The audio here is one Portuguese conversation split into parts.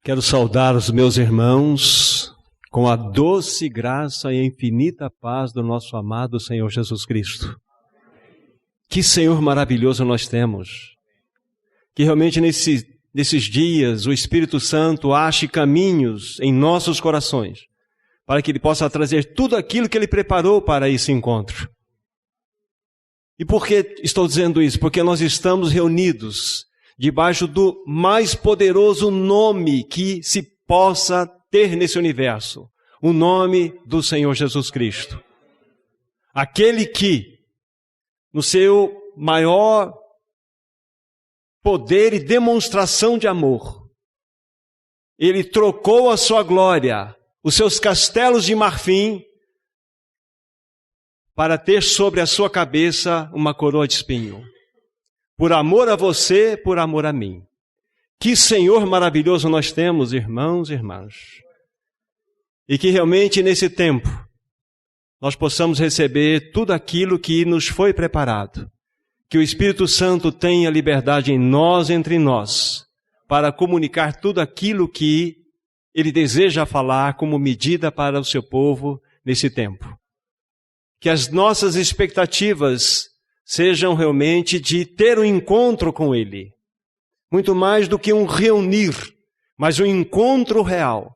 Quero saudar os meus irmãos com a doce graça e a infinita paz do nosso amado Senhor Jesus Cristo. Que Senhor maravilhoso nós temos. Que realmente nesses dias o Espírito Santo ache caminhos em nossos corações, para que Ele possa trazer tudo aquilo que Ele preparou para esse encontro. E por que estou dizendo isso? Porque nós estamos reunidos debaixo do mais poderoso nome que se possa ter nesse universo, o nome do Senhor Jesus Cristo. Aquele que, no seu maior poder e demonstração de amor, Ele trocou a sua glória, os seus castelos de marfim, para ter sobre a sua cabeça uma coroa de espinho. Por amor a você, por amor a mim. Que Senhor maravilhoso nós temos, irmãos e irmãs. E que realmente nesse tempo nós possamos receber tudo aquilo que nos foi preparado. Que o Espírito Santo tenha liberdade em nós, entre nós, para comunicar tudo aquilo que Ele deseja falar como medida para o seu povo nesse tempo. Que as nossas expectativas sejam realmente de ter um encontro com Ele. Muito mais do que um reunir, mas um encontro real.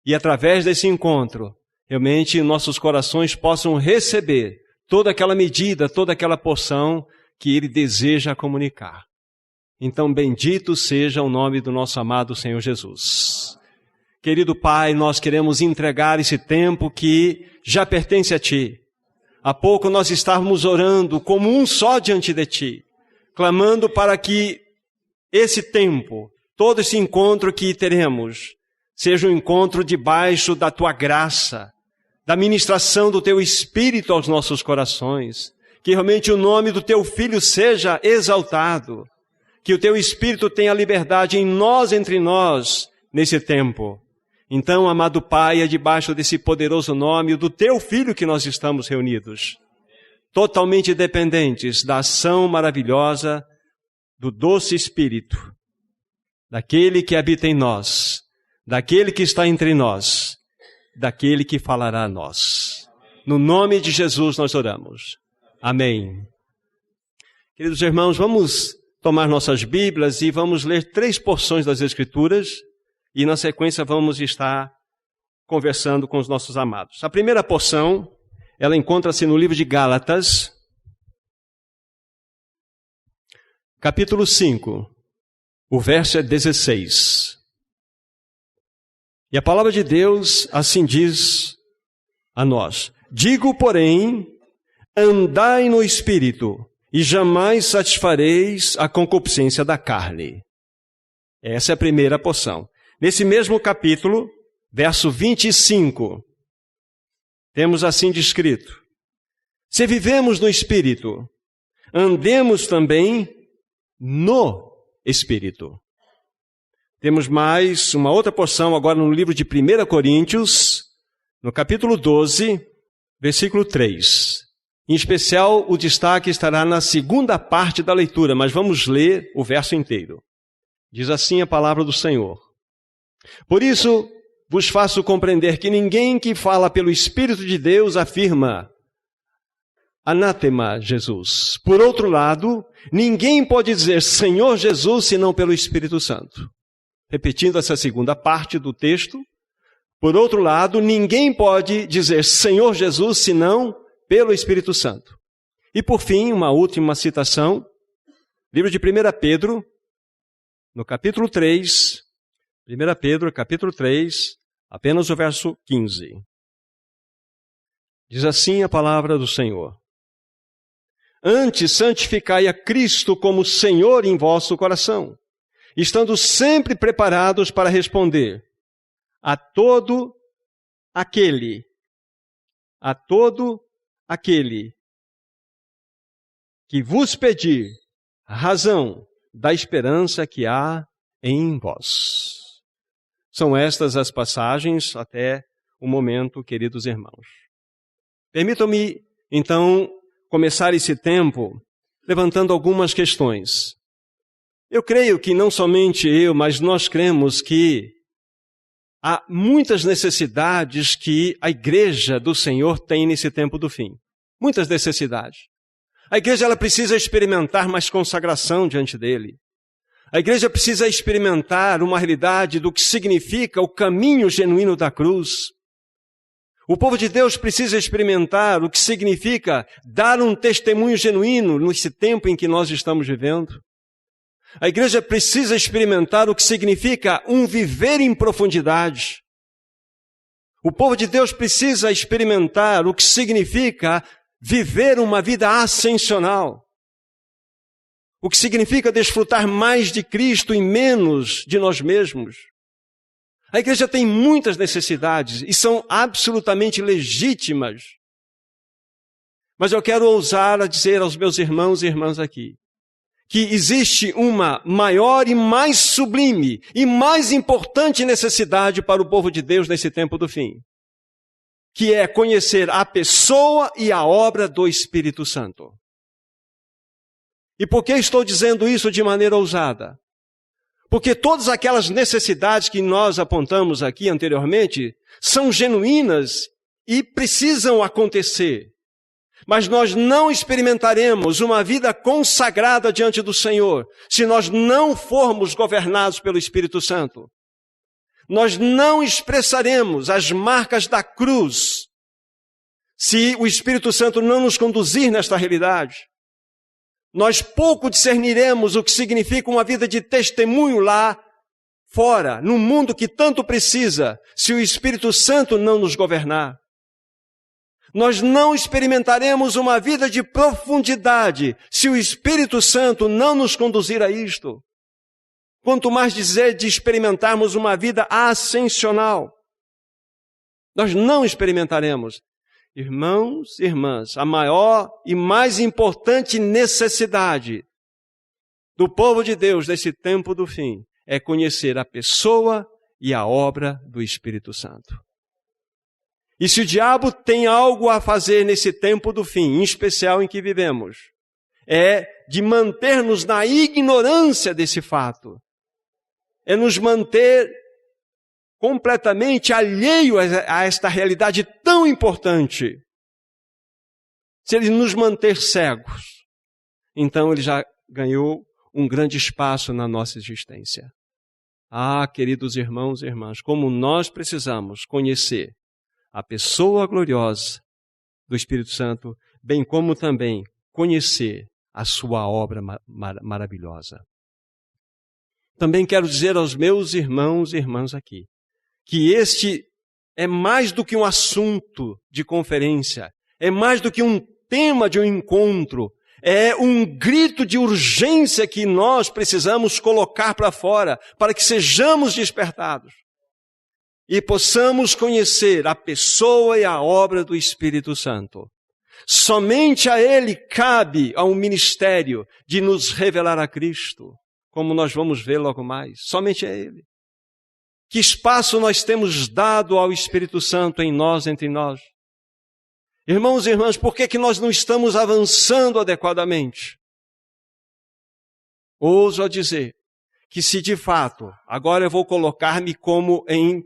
E através desse encontro, realmente nossos corações possam receber toda aquela medida, toda aquela porção que Ele deseja comunicar. Então, bendito seja o nome do nosso amado Senhor Jesus. Querido Pai, nós queremos entregar esse tempo que já pertence a Ti. Há pouco nós estávamos orando como um só diante de Ti, clamando para que esse tempo, todo esse encontro que teremos, seja um encontro debaixo da Tua graça, da ministração do Teu Espírito aos nossos corações, que realmente o nome do Teu Filho seja exaltado, que o Teu Espírito tenha liberdade em nós, entre nós, nesse tempo. Então, amado Pai, é debaixo desse poderoso nome do Teu Filho que nós estamos reunidos, totalmente dependentes da ação maravilhosa do doce Espírito, daquele que habita em nós, daquele que está entre nós, daquele que falará a nós. No nome de Jesus nós oramos. Amém. Queridos irmãos, vamos tomar nossas Bíblias e vamos ler 3 porções das Escrituras. E na sequência vamos estar conversando com os nossos amados. A primeira porção, ela encontra-se no livro de Gálatas, capítulo 5, o verso é 16. E a palavra de Deus assim diz a nós: digo, porém, andai no Espírito, e jamais satisfareis a concupiscência da carne. Essa é a primeira porção. Nesse mesmo capítulo, verso 25, temos assim descrito: se vivemos no Espírito, andemos também no Espírito. Temos mais uma outra porção agora no livro de 1 Coríntios, no capítulo 12, versículo 3. Em especial, o destaque estará na segunda parte da leitura, mas vamos ler o verso inteiro. Diz assim a palavra do Senhor: por isso vos faço compreender que ninguém que fala pelo Espírito de Deus afirma anátema Jesus. Por outro lado, ninguém pode dizer Senhor Jesus senão pelo Espírito Santo. Repetindo essa segunda parte do texto, por outro lado, ninguém pode dizer Senhor Jesus senão pelo Espírito Santo. E por fim, uma última citação, livro de 1 Pedro, no capítulo 3, 1 Pedro, capítulo 3, apenas o verso 15. Diz assim a palavra do Senhor: antes santificai a Cristo como Senhor em vosso coração, estando sempre preparados para responder a todo aquele que vos pedir razão da esperança que há em vós. São estas as passagens até o momento, queridos irmãos. Permitam-me, então, começar esse tempo levantando algumas questões. Eu creio que não somente eu, mas nós cremos que há muitas necessidades que a igreja do Senhor tem nesse tempo do fim. Muitas necessidades. A igreja ela precisa experimentar mais consagração diante dele. A igreja precisa experimentar uma realidade do que significa o caminho genuíno da cruz. O povo de Deus precisa experimentar o que significa dar um testemunho genuíno nesse tempo em que nós estamos vivendo. A igreja precisa experimentar o que significa um viver em profundidade. O povo de Deus precisa experimentar o que significa viver uma vida ascensional. O que significa desfrutar mais de Cristo e menos de nós mesmos. A igreja tem muitas necessidades e são absolutamente legítimas. Mas eu quero ousar a dizer aos meus irmãos e irmãs aqui, que existe uma maior e mais sublime e mais importante necessidade para o povo de Deus nesse tempo do fim, que é conhecer a pessoa e a obra do Espírito Santo. E por que estou dizendo isso de maneira ousada? Porque todas aquelas necessidades que nós apontamos aqui anteriormente são genuínas e precisam acontecer. Mas nós não experimentaremos uma vida consagrada diante do Senhor se nós não formos governados pelo Espírito Santo. Nós não expressaremos as marcas da cruz se o Espírito Santo não nos conduzir nesta realidade. Nós pouco discerniremos o que significa uma vida de testemunho lá fora, no mundo que tanto precisa, se o Espírito Santo não nos governar. Nós não experimentaremos uma vida de profundidade se o Espírito Santo não nos conduzir a isto. Quanto mais dizer de experimentarmos uma vida ascensional, nós não experimentaremos. Irmãos e irmãs, a maior e mais importante necessidade do povo de Deus nesse tempo do fim é conhecer a pessoa e a obra do Espírito Santo. E se o diabo tem algo a fazer nesse tempo do fim, em especial em que vivemos, é de manter-nos na ignorância desse fato. É nos manter completamente alheio a esta realidade tão importante. Se ele nos manter cegos, então ele já ganhou um grande espaço na nossa existência. Ah, queridos irmãos e irmãs, como nós precisamos conhecer a pessoa gloriosa do Espírito Santo, bem como também conhecer a sua obra maravilhosa. Também quero dizer aos meus irmãos e irmãs aqui, que este é mais do que um assunto de conferência, é mais do que um tema de um encontro, é um grito de urgência que nós precisamos colocar para fora, para que sejamos despertados e possamos conhecer a pessoa e a obra do Espírito Santo. Somente a Ele cabe ao ministério de nos revelar a Cristo, como nós vamos ver logo mais. Somente a Ele. Que espaço nós temos dado ao Espírito Santo em nós, entre nós? Irmãos e irmãs, por que nós não estamos avançando adequadamente? Ouso a dizer que se de fato, agora eu vou colocar-me como em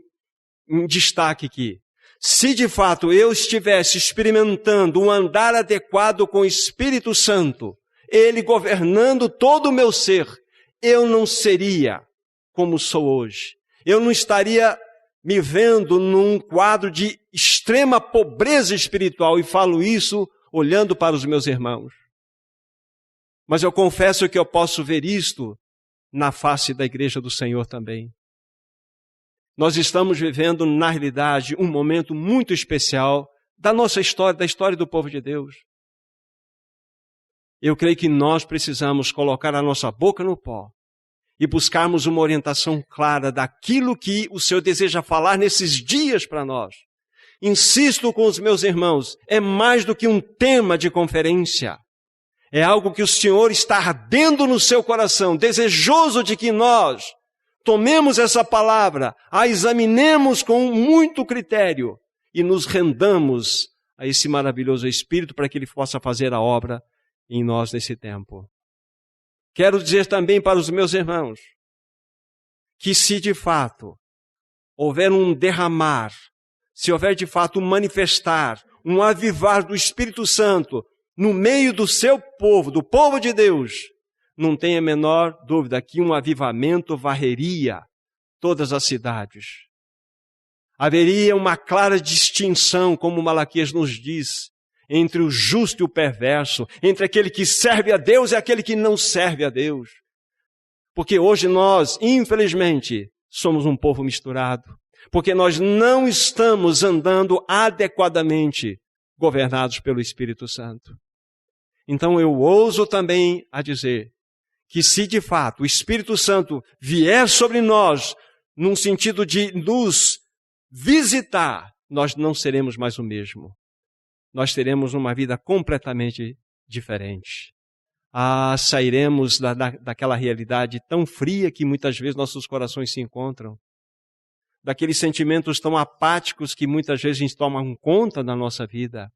destaque aqui, se de fato eu estivesse experimentando um andar adequado com o Espírito Santo, Ele governando todo o meu ser, eu não seria como sou hoje. Eu não estaria me vendo num quadro de extrema pobreza espiritual, e falo isso olhando para os meus irmãos. Mas eu confesso que eu posso ver isto na face da igreja do Senhor também. Nós estamos vivendo, na realidade, um momento muito especial da nossa história, da história do povo de Deus. Eu creio que nós precisamos colocar a nossa boca no pó e buscarmos uma orientação clara daquilo que o Senhor deseja falar nesses dias para nós. Insisto com os meus irmãos, é mais do que um tema de conferência. É algo que o Senhor está ardendo no seu coração, desejoso de que nós tomemos essa palavra, a examinemos com muito critério e nos rendamos a esse maravilhoso Espírito para que Ele possa fazer a obra em nós nesse tempo. Quero dizer também para os meus irmãos que se de fato houver um derramar, se houver de fato um manifestar, um avivar do Espírito Santo no meio do seu povo, do povo de Deus, não tenha a menor dúvida que um avivamento varreria todas as cidades. Haveria uma clara distinção, como Malaquias nos diz, entre o justo e o perverso, entre aquele que serve a Deus e aquele que não serve a Deus. Porque hoje nós, infelizmente, somos um povo misturado. Porque nós não estamos andando adequadamente governados pelo Espírito Santo. Então eu ouso também a dizer que se de fato o Espírito Santo vier sobre nós, num sentido de nos visitar, nós não seremos mais o mesmo. Nós teremos uma vida completamente diferente. Sairemos daquela realidade tão fria que muitas vezes nossos corações se encontram. Daqueles sentimentos tão apáticos que muitas vezes tomam conta da nossa vida.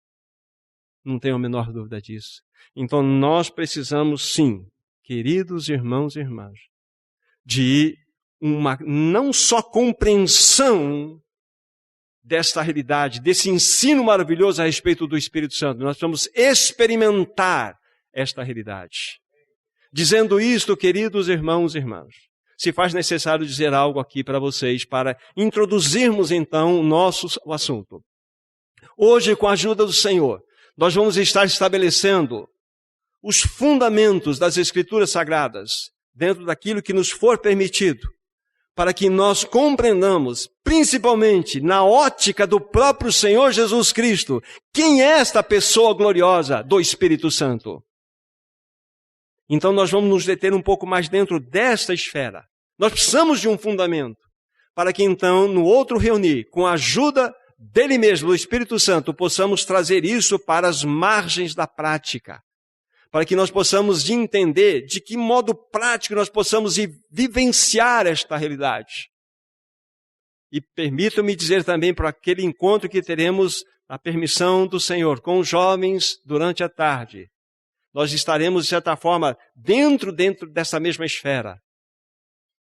Não tenho a menor dúvida disso. Então nós precisamos sim, queridos irmãos e irmãs, de uma não só compreensão desta realidade, desse ensino maravilhoso a respeito do Espírito Santo. Nós precisamos experimentar esta realidade. Dizendo isto, queridos irmãos e irmãs, se faz necessário dizer algo aqui para vocês, para introduzirmos então o assunto. Hoje, com a ajuda do Senhor, nós vamos estar estabelecendo os fundamentos das Escrituras Sagradas, dentro daquilo que nos for permitido, para que nós compreendamos, principalmente na ótica do próprio Senhor Jesus Cristo, quem é esta pessoa gloriosa do Espírito Santo. Então nós vamos nos deter um pouco mais dentro desta esfera. Nós precisamos de um fundamento, para que então, no outro reunir, com a ajuda dele mesmo, do Espírito Santo, possamos trazer isso para as margens da prática. Para que nós possamos entender de que modo prático nós possamos vivenciar esta realidade. E permitam-me dizer também para aquele encontro que teremos a permissão do Senhor com os jovens durante a tarde. Nós estaremos, de certa forma, dentro dessa mesma esfera.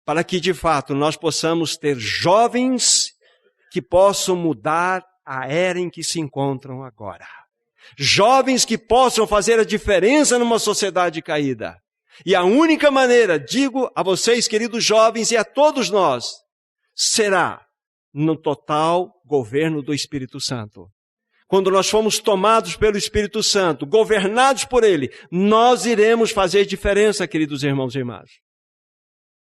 Para que, de fato, nós possamos ter jovens que possam mudar a era em que se encontram agora. Jovens que possam fazer a diferença numa sociedade caída. E a única maneira, digo a vocês, queridos jovens, e a todos nós, será no total governo do Espírito Santo. Quando nós formos tomados pelo Espírito Santo, governados por Ele, nós iremos fazer diferença, queridos irmãos e irmãs.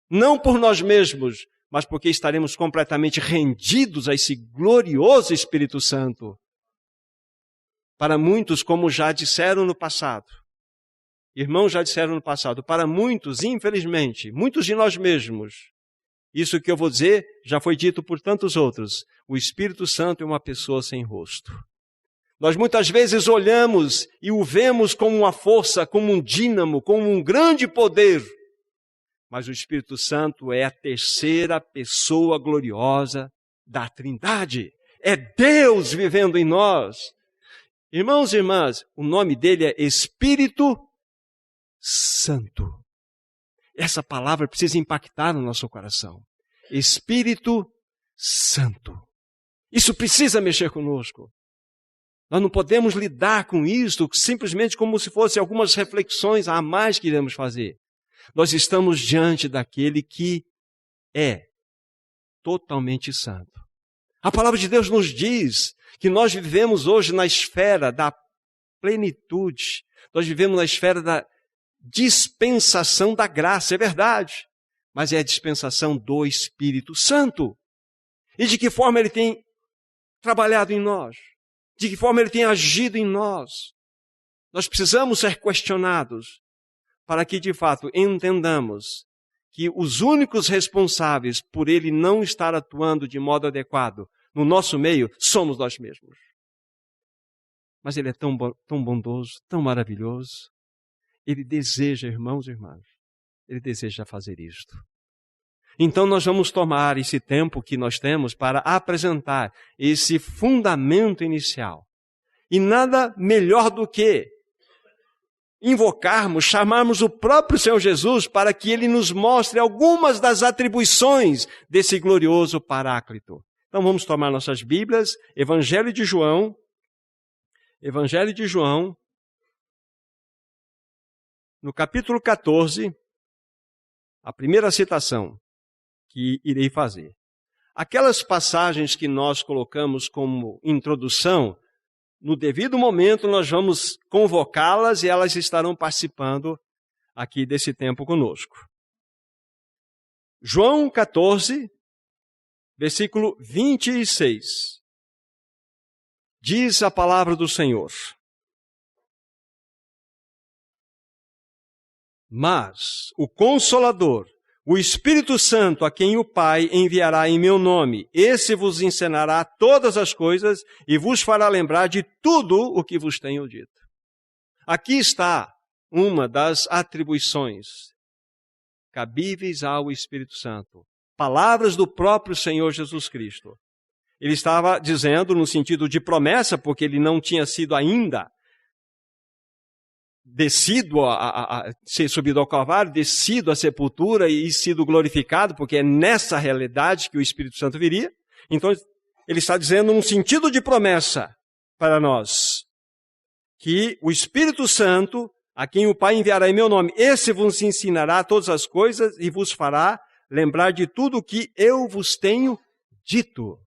Não por nós mesmos, mas porque estaremos completamente rendidos a esse glorioso Espírito Santo. Para muitos, como já disseram no passado, irmãos já disseram no passado, para muitos, infelizmente, muitos de nós mesmos, isso que eu vou dizer já foi dito por tantos outros, o Espírito Santo é uma pessoa sem rosto. Nós muitas vezes olhamos e o vemos como uma força, como um dínamo, como um grande poder. Mas o Espírito Santo é a terceira pessoa gloriosa da Trindade. É Deus vivendo em nós. Irmãos e irmãs, o nome dele é Espírito Santo. Essa palavra precisa impactar no nosso coração. Espírito Santo. Isso precisa mexer conosco. Nós não podemos lidar com isso simplesmente como se fossem algumas reflexões a mais que iremos fazer. Nós estamos diante daquele que é totalmente santo. A palavra de Deus nos diz que nós vivemos hoje na esfera da plenitude. Nós vivemos na esfera da dispensação da graça, é verdade. Mas é a dispensação do Espírito Santo. E de que forma ele tem trabalhado em nós? De que forma ele tem agido em nós? Nós precisamos ser questionados para que, de fato, entendamos que os únicos responsáveis por ele não estar atuando de modo adequado no nosso meio somos nós mesmos. Mas ele é tão bondoso, tão maravilhoso. Ele deseja, irmãos e irmãs, ele deseja fazer isto. Então nós vamos tomar esse tempo que nós temos para apresentar esse fundamento inicial. E nada melhor do que invocarmos, chamarmos o próprio Senhor Jesus para que Ele nos mostre algumas das atribuições desse glorioso Paráclito. Então vamos tomar nossas Bíblias, Evangelho de João, no capítulo 14, a primeira citação que irei fazer. Aquelas passagens que nós colocamos como introdução, no devido momento nós vamos convocá-las e elas estarão participando aqui desse tempo conosco. João 14, versículo 26. Diz a palavra do Senhor: Mas o Consolador, o Espírito Santo, a quem o Pai enviará em meu nome, esse vos ensinará todas as coisas e vos fará lembrar de tudo o que vos tenho dito. Aqui está uma das atribuições cabíveis ao Espírito Santo. Palavras do próprio Senhor Jesus Cristo. Ele estava dizendo no sentido de promessa, porque ele não tinha sido ainda descido ser subido ao Calvário, descido à sepultura e sido glorificado, porque é nessa realidade que o Espírito Santo viria. Então, ele está dizendo num sentido de promessa para nós, que o Espírito Santo, a quem o Pai enviará em meu nome, esse vos ensinará todas as coisas e vos fará lembrar de tudo o que eu vos tenho dito.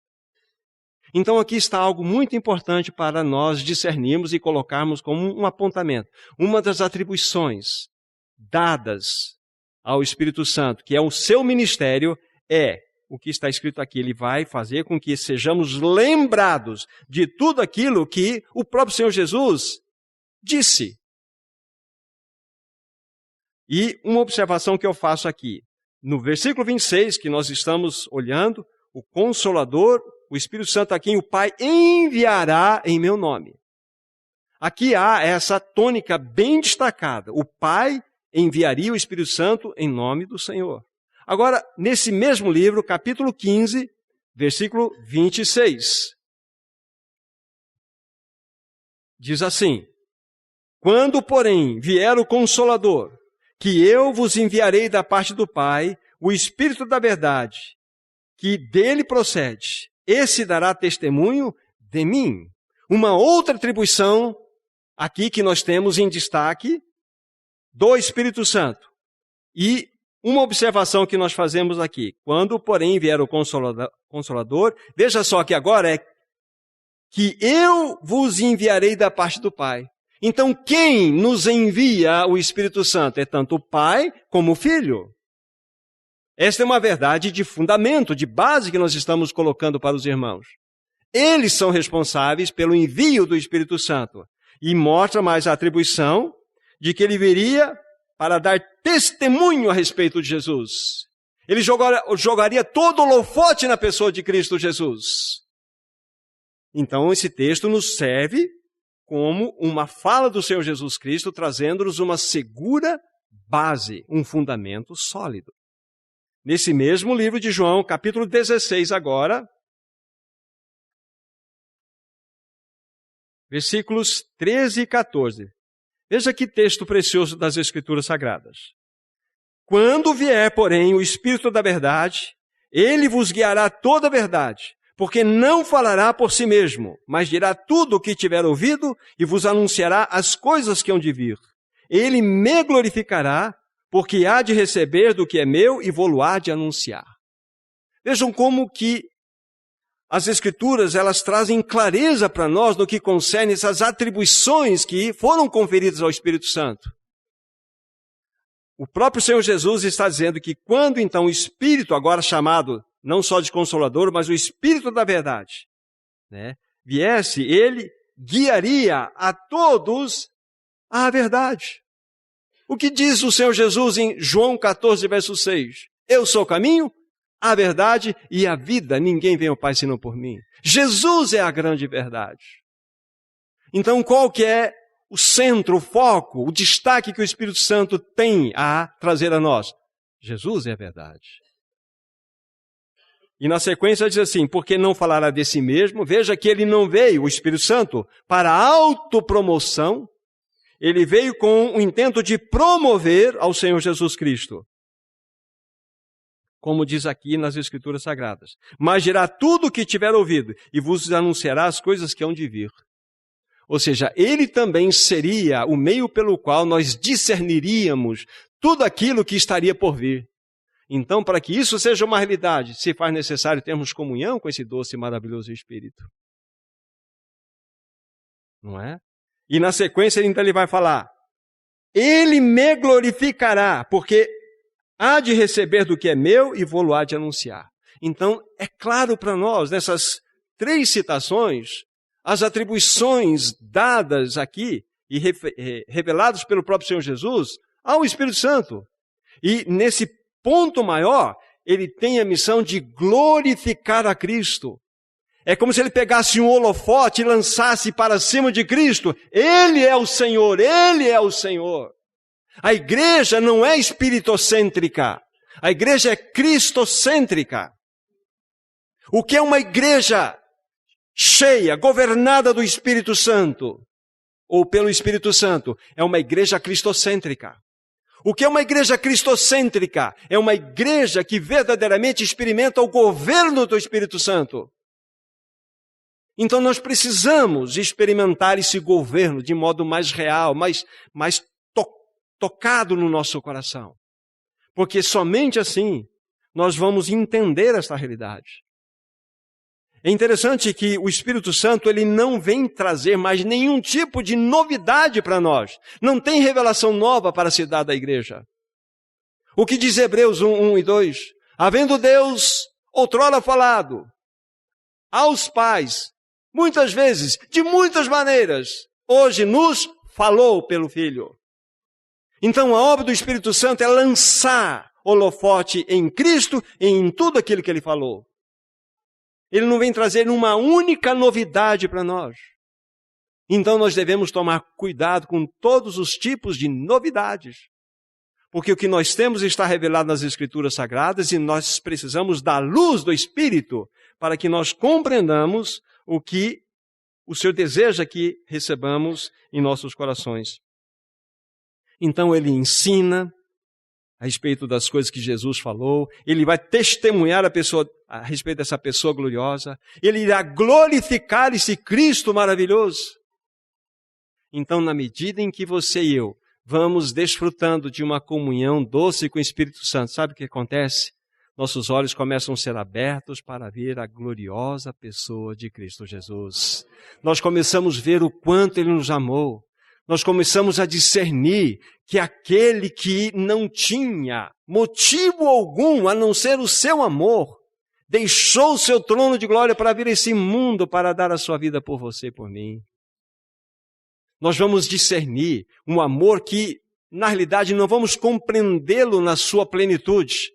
Então aqui está algo muito importante para nós discernirmos e colocarmos como um apontamento. Uma das atribuições dadas ao Espírito Santo, que é o seu ministério, é o que está escrito aqui. Ele vai fazer com que sejamos lembrados de tudo aquilo que o próprio Senhor Jesus disse. E uma observação que eu faço aqui. No versículo 26, que nós estamos olhando, o Consolador, o Espírito Santo a quem o Pai enviará em meu nome. Aqui há essa tônica bem destacada. O Pai enviaria o Espírito Santo em nome do Senhor. Agora, nesse mesmo livro, capítulo 15, versículo 26. Diz assim: Quando, porém, vier o Consolador, que eu vos enviarei da parte do Pai, o Espírito da verdade, que dele procede, esse dará testemunho de mim. Uma outra atribuição aqui que nós temos em destaque do Espírito Santo. E uma observação que nós fazemos aqui. Quando, porém, vier o Consolador, veja só que agora é que eu vos enviarei da parte do Pai. Então, quem nos envia o Espírito Santo? É tanto o Pai como o Filho. Esta é uma verdade de fundamento, de base que nós estamos colocando para os irmãos. Eles são responsáveis pelo envio do Espírito Santo. E mostra mais a atribuição de que ele viria para dar testemunho a respeito de Jesus. Ele jogaria todo o holofote na pessoa de Cristo Jesus. Então, esse texto nos serve como uma fala do Senhor Jesus Cristo, trazendo-nos uma segura base, um fundamento sólido. Nesse mesmo livro de João, capítulo 16 agora, versículos 13 e 14. Veja que texto precioso das Escrituras Sagradas. Quando vier, porém, o Espírito da verdade, ele vos guiará toda a verdade, porque não falará por si mesmo, mas dirá tudo o que tiver ouvido e vos anunciará as coisas que hão de vir. Ele me glorificará, porque há de receber do que é meu e vou-lo há de anunciar. Vejam como que as Escrituras, elas trazem clareza para nós no que concerne essas atribuições que foram conferidas ao Espírito Santo. O próprio Senhor Jesus está dizendo que quando então o Espírito, agora chamado não só de Consolador, mas o Espírito da verdade, viesse, ele guiaria a todos à verdade. O que diz o Senhor Jesus em João 14, verso 6? Eu sou o caminho, a verdade e a vida. Ninguém vem ao Pai senão por mim. Jesus é a grande verdade. Então, qual que é o centro, o foco, o destaque que o Espírito Santo tem a trazer a nós? Jesus é a verdade. E na sequência diz assim, porque não falará de si mesmo, veja que ele não veio, o Espírito Santo, para autopromoção, ele veio com o intento de promover ao Senhor Jesus Cristo. Como diz aqui nas Escrituras Sagradas. Mas dirá tudo o que tiver ouvido e vos anunciará as coisas que hão de vir. Ou seja, ele também seria o meio pelo qual nós discerniríamos tudo aquilo que estaria por vir. Então, para que isso seja uma realidade, se faz necessário termos comunhão com esse doce e maravilhoso Espírito. Não é? E na sequência, então, ele vai falar, ele me glorificará, porque há de receber do que é meu e vou-lo há de anunciar. Então, é claro para nós, nessas 3 citações, as atribuições dadas aqui e reveladas pelo próprio Senhor Jesus ao Espírito Santo. E nesse ponto maior, ele tem a missão de glorificar a Cristo. É como se ele pegasse um holofote e lançasse para cima de Cristo. Ele é o Senhor, Ele é o Senhor. A igreja não é espiritocêntrica. A igreja é cristocêntrica. O que é uma igreja cheia, governada do Espírito Santo, ou pelo Espírito Santo? É uma igreja cristocêntrica. O que é uma igreja cristocêntrica? É uma igreja que verdadeiramente experimenta o governo do Espírito Santo. Então nós precisamos experimentar esse governo de modo mais real, mais tocado no nosso coração. Porque somente assim nós vamos entender esta realidade. É interessante que o Espírito Santo ele não vem trazer mais nenhum tipo de novidade para nós. Não tem revelação nova para se dar da igreja. O que diz Hebreus 1 e 2? Havendo Deus outrora falado aos pais, muitas vezes, de muitas maneiras, hoje nos falou pelo Filho. Então a obra do Espírito Santo é lançar holofote em Cristo e em tudo aquilo que Ele falou. Ele não vem trazer uma única novidade para nós. Então nós devemos tomar cuidado com todos os tipos de novidades. Porque o que nós temos está revelado nas Escrituras Sagradas e nós precisamos da luz do Espírito para que nós compreendamos o que o Senhor deseja que recebamos em nossos corações. Então ele ensina a respeito das coisas que Jesus falou, ele vai testemunhar a respeito dessa pessoa gloriosa, ele irá glorificar esse Cristo maravilhoso. Então, na medida em que você e eu vamos desfrutando de uma comunhão doce com o Espírito Santo, sabe o que acontece? Nossos olhos começam a ser abertos para ver a gloriosa pessoa de Cristo Jesus. Nós começamos a ver o quanto Ele nos amou. Nós começamos a discernir que aquele que não tinha motivo algum a não ser o seu amor, deixou o seu trono de glória para vir a esse mundo para dar a sua vida por você e por mim. Nós vamos discernir um amor que, na realidade, não vamos compreendê-lo na sua plenitude.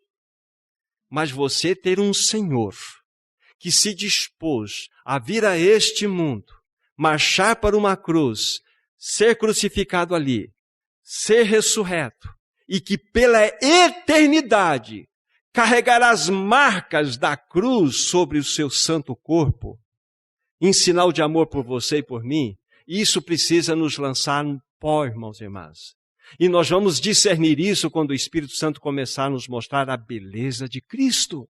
Mas você ter um Senhor que se dispôs a vir a este mundo, marchar para uma cruz, ser crucificado ali, ser ressurreto, e que pela eternidade carregará as marcas da cruz sobre o seu santo corpo, em sinal de amor por você e por mim, isso precisa nos lançar no pó, irmãos e irmãs. E nós vamos discernir isso quando o Espírito Santo começar a nos mostrar a beleza de Cristo.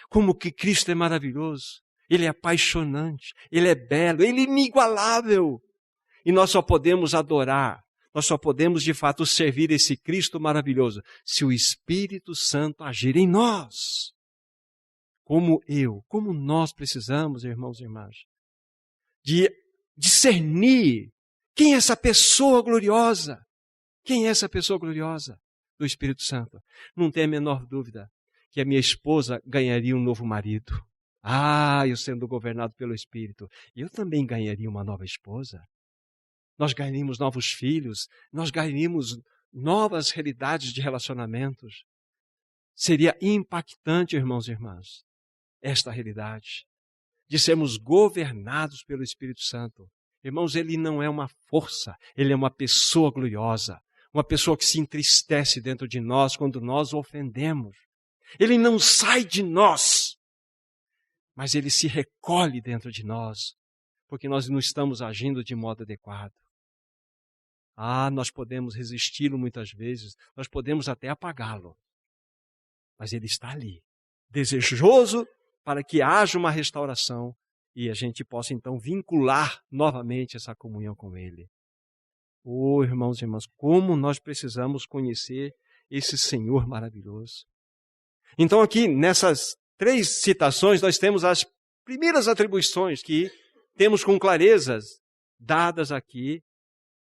Como que Cristo é maravilhoso, Ele é apaixonante, Ele é belo, Ele é inigualável. E nós só podemos adorar, nós só podemos de fato servir esse Cristo maravilhoso se o Espírito Santo agir em nós. Como nós precisamos, irmãos e irmãs, de discernir quem é essa pessoa gloriosa. Quem é essa pessoa gloriosa do Espírito Santo? Não tem a menor dúvida que a minha esposa ganharia um novo marido. Eu sendo governado pelo Espírito, eu também ganharia uma nova esposa. Nós ganharíamos novos filhos, nós ganharíamos novas realidades de relacionamentos. Seria impactante, irmãos e irmãs, esta realidade de sermos governados pelo Espírito Santo. Irmãos, Ele não é uma força, Ele é uma pessoa gloriosa, uma pessoa que se entristece dentro de nós quando nós o ofendemos. Ele não sai de nós, mas Ele se recolhe dentro de nós, porque nós não estamos agindo de modo adequado. nós podemos resisti-lo muitas vezes, nós podemos até apagá-lo. Mas ele está ali, desejoso para que haja uma restauração e a gente possa então vincular novamente essa comunhão com ele. Irmãos e irmãs, como nós precisamos conhecer esse Senhor maravilhoso. Então aqui, nessas 3 citações, nós temos as primeiras atribuições que temos com clareza dadas aqui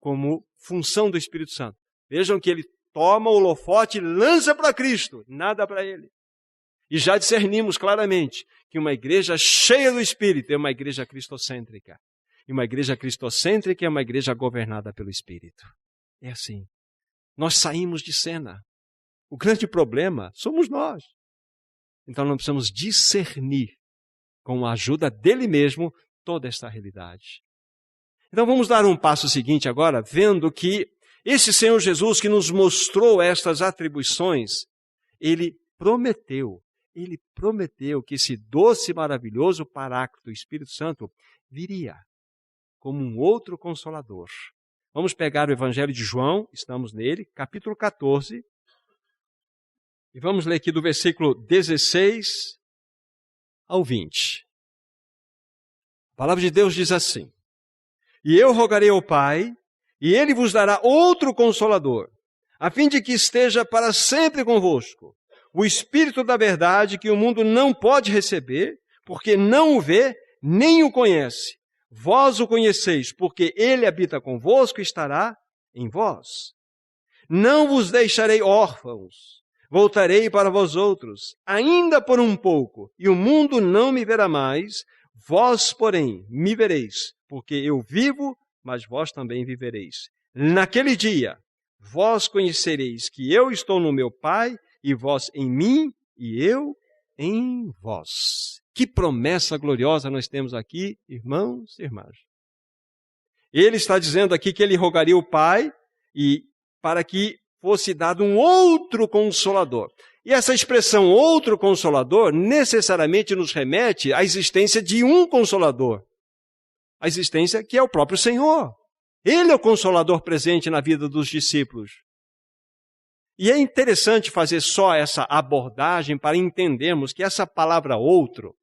como função do Espírito Santo. Vejam que ele toma o holofote e lança para Cristo, nada para ele. E já discernimos claramente que uma igreja cheia do Espírito é uma igreja cristocêntrica. E uma igreja cristocêntrica é uma igreja governada pelo Espírito. É assim. Nós saímos de cena. O grande problema somos nós. Então nós precisamos discernir, com a ajuda dele mesmo, toda esta realidade. Então vamos dar um passo seguinte agora, vendo que esse Senhor Jesus que nos mostrou estas atribuições, ele prometeu que esse doce e maravilhoso Paráclito, o Espírito Santo, viria como um outro Consolador. Vamos pegar o Evangelho de João, estamos nele, capítulo 14, e vamos ler aqui do versículo 16 ao 20. A palavra de Deus diz assim: E eu rogarei ao Pai, e ele vos dará outro Consolador, a fim de que esteja para sempre convosco, o Espírito da verdade que o mundo não pode receber, porque não o vê, nem o conhece. Vós o conheceis, porque ele habita convosco e estará em vós. Não vos deixarei órfãos, voltarei para vós outros, ainda por um pouco, e o mundo não me verá mais, vós, porém, me vereis, porque eu vivo, mas vós também vivereis. Naquele dia, vós conhecereis que eu estou no meu Pai, e vós em mim, e eu em vós. Que promessa gloriosa nós temos aqui, irmãos e irmãs. Ele está dizendo aqui que ele rogaria o Pai e para que fosse dado um outro Consolador. E essa expressão outro Consolador necessariamente nos remete à existência de um Consolador. A existência que é o próprio Senhor. Ele é o Consolador presente na vida dos discípulos. E é interessante fazer só essa abordagem para entendermos que essa palavra outro,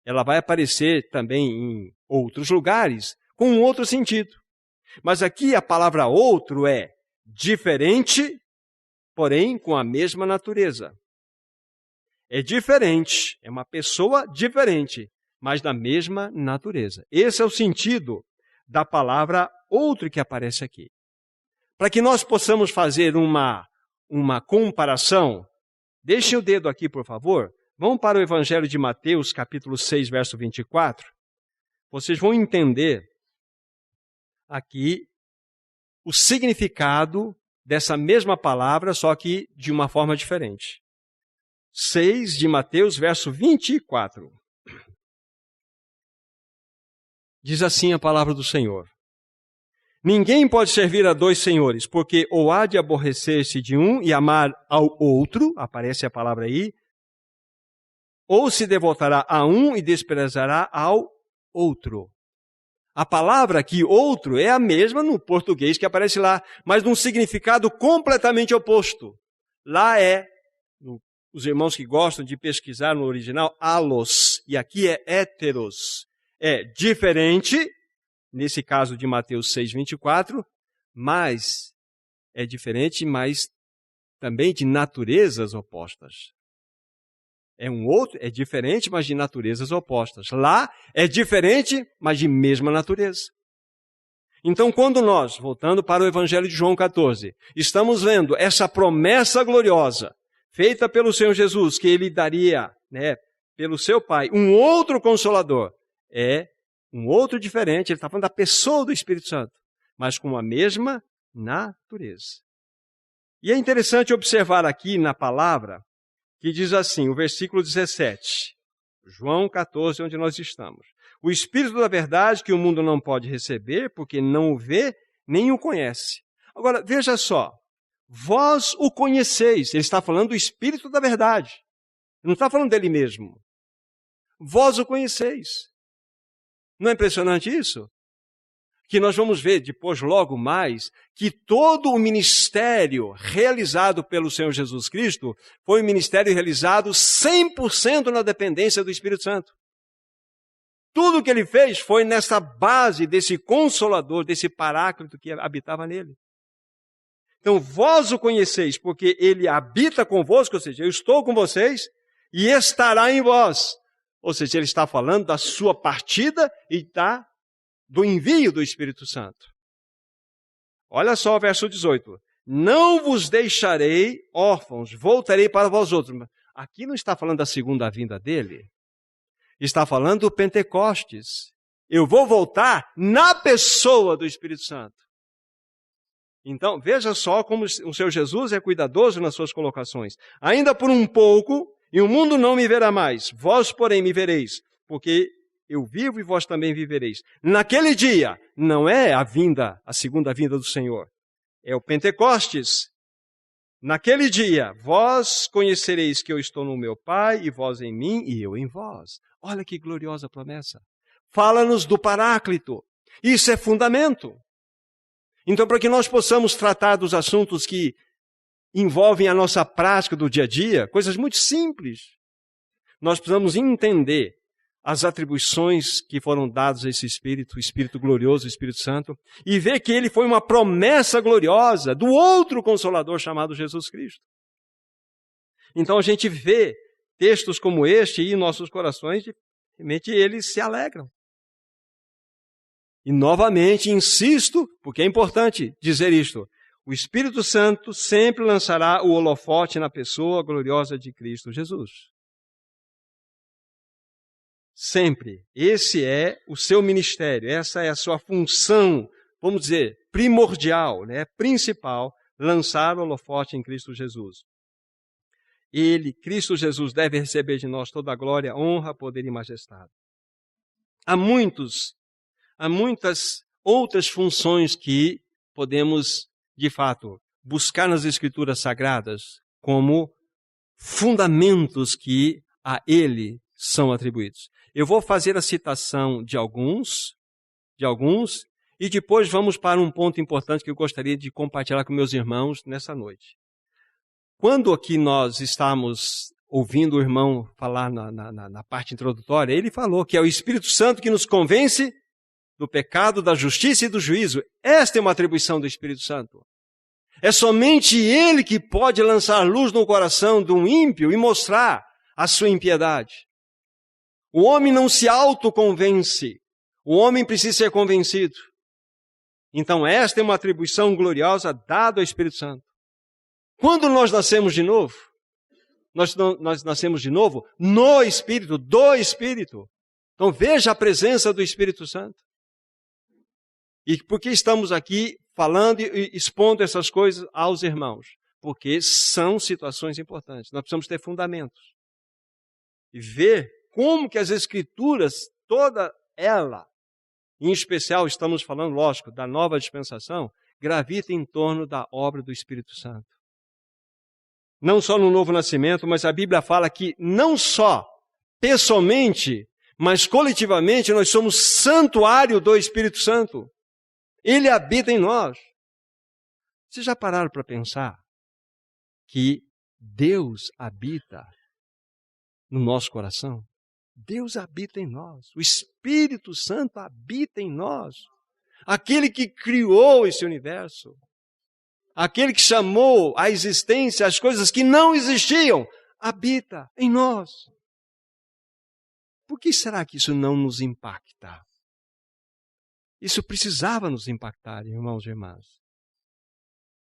ela vai aparecer também em outros lugares, com um outro sentido. Mas aqui a palavra outro é diferente, porém com a mesma natureza. É diferente, é uma pessoa diferente, mas da mesma natureza. Esse é o sentido da palavra outro que aparece aqui. Para que nós possamos fazer uma comparação, deixem o dedo aqui, por favor. Vamos para o Evangelho de Mateus, capítulo 6, verso 24. Vocês vão entender aqui o significado dessa mesma palavra, só que de uma forma diferente. 6 de Mateus, verso 24. Diz assim a palavra do Senhor: Ninguém pode servir a 2 senhores, porque ou há de aborrecer-se de um e amar ao outro, aparece a palavra aí, ou se devotará a um e desprezará ao outro. A palavra aqui, outro, é a mesma no português que aparece lá, mas num significado completamente oposto. Lá os irmãos que gostam de pesquisar no original, allos, e aqui é heteros. É diferente, nesse caso de Mateus 6, 24, mas é diferente, mas também de naturezas opostas. É diferente, mas de naturezas opostas. Lá é diferente, mas de mesma natureza. Então, quando nós, voltando para o Evangelho de João 14, estamos vendo essa promessa gloriosa feita pelo Senhor Jesus, que ele daria, pelo seu Pai, um outro Consolador, é um outro diferente, ele está falando da pessoa do Espírito Santo, mas com a mesma natureza. E é interessante observar aqui na palavra, que diz assim, o versículo 17, João 14, onde nós estamos. O Espírito da verdade que o mundo não pode receber, porque não o vê, nem o conhece. Agora, veja só, vós o conheceis, ele está falando do Espírito da verdade, não está falando dele mesmo. Vós o conheceis. Não é impressionante isso? que nós vamos ver depois, logo mais, que todo o ministério realizado pelo Senhor Jesus Cristo foi um ministério realizado 100% na dependência do Espírito Santo. Tudo o que ele fez foi nessa base desse Consolador, desse Paráclito que habitava nele. Então, vós o conheceis, porque ele habita convosco, ou seja, eu estou com vocês e estará em vós. Ou seja, ele está falando da sua partida e do envio do Espírito Santo. Olha só o verso 18. Não vos deixarei órfãos, voltarei para vós outros. Aqui não está falando da segunda vinda dele. Está falando do Pentecostes. Eu vou voltar na pessoa do Espírito Santo. Então, veja só como o Senhor Jesus é cuidadoso nas suas colocações. Ainda por um pouco, e o mundo não me verá mais. Vós, porém, me vereis, porque eu vivo e vós também vivereis. Naquele dia, não é a segunda vinda do Senhor. É o Pentecostes. Naquele dia, vós conhecereis que eu estou no meu Pai, e vós em mim, e eu em vós. Olha que gloriosa promessa. Fala-nos do Paráclito. Isso é fundamento. Então, para que nós possamos tratar dos assuntos que envolvem a nossa prática do dia a dia, coisas muito simples, nós precisamos entender as atribuições que foram dadas a esse Espírito, o Espírito glorioso, o Espírito Santo, e ver que ele foi uma promessa gloriosa do outro Consolador chamado Jesus Cristo. Então a gente vê textos como este e em nossos corações, realmente eles se alegram. E novamente insisto, porque é importante dizer isto, o Espírito Santo sempre lançará o holofote na pessoa gloriosa de Cristo Jesus. Sempre. Esse é o seu ministério, essa é a sua função, vamos dizer, primordial, principal, lançar o holofote em Cristo Jesus. Ele, Cristo Jesus, deve receber de nós toda a glória, honra, poder e majestade. Há muitas outras funções que podemos, de fato, buscar nas Escrituras Sagradas como fundamentos que a Ele são atribuídos. Eu vou fazer a citação de alguns, e depois vamos para um ponto importante que eu gostaria de compartilhar com meus irmãos nessa noite. Quando aqui nós estamos ouvindo o irmão falar na parte introdutória, ele falou que é o Espírito Santo que nos convence do pecado, da justiça e do juízo. Esta é uma atribuição do Espírito Santo. É somente ele que pode lançar luz no coração de um ímpio e mostrar a sua impiedade. O homem não se autoconvence. O homem precisa ser convencido. Então esta é uma atribuição gloriosa dada ao Espírito Santo. Quando nós nascemos de novo, nós nascemos de novo no Espírito, do Espírito. Então veja a presença do Espírito Santo. E por que estamos aqui falando e expondo essas coisas aos irmãos? Porque são situações importantes. Nós precisamos ter fundamentos. E ver como que as Escrituras, toda ela, em especial estamos falando, lógico, da nova dispensação, gravita em torno da obra do Espírito Santo. Não só no novo nascimento, mas a Bíblia fala que não só pessoalmente, mas coletivamente nós somos santuário do Espírito Santo. Ele habita em nós. Vocês já pararam para pensar que Deus habita no nosso coração? Deus habita em nós. O Espírito Santo habita em nós. Aquele que criou esse universo. Aquele que chamou à existência as coisas que não existiam, habita em nós. Por que será que isso não nos impacta? Isso precisava nos impactar, irmãos e irmãs.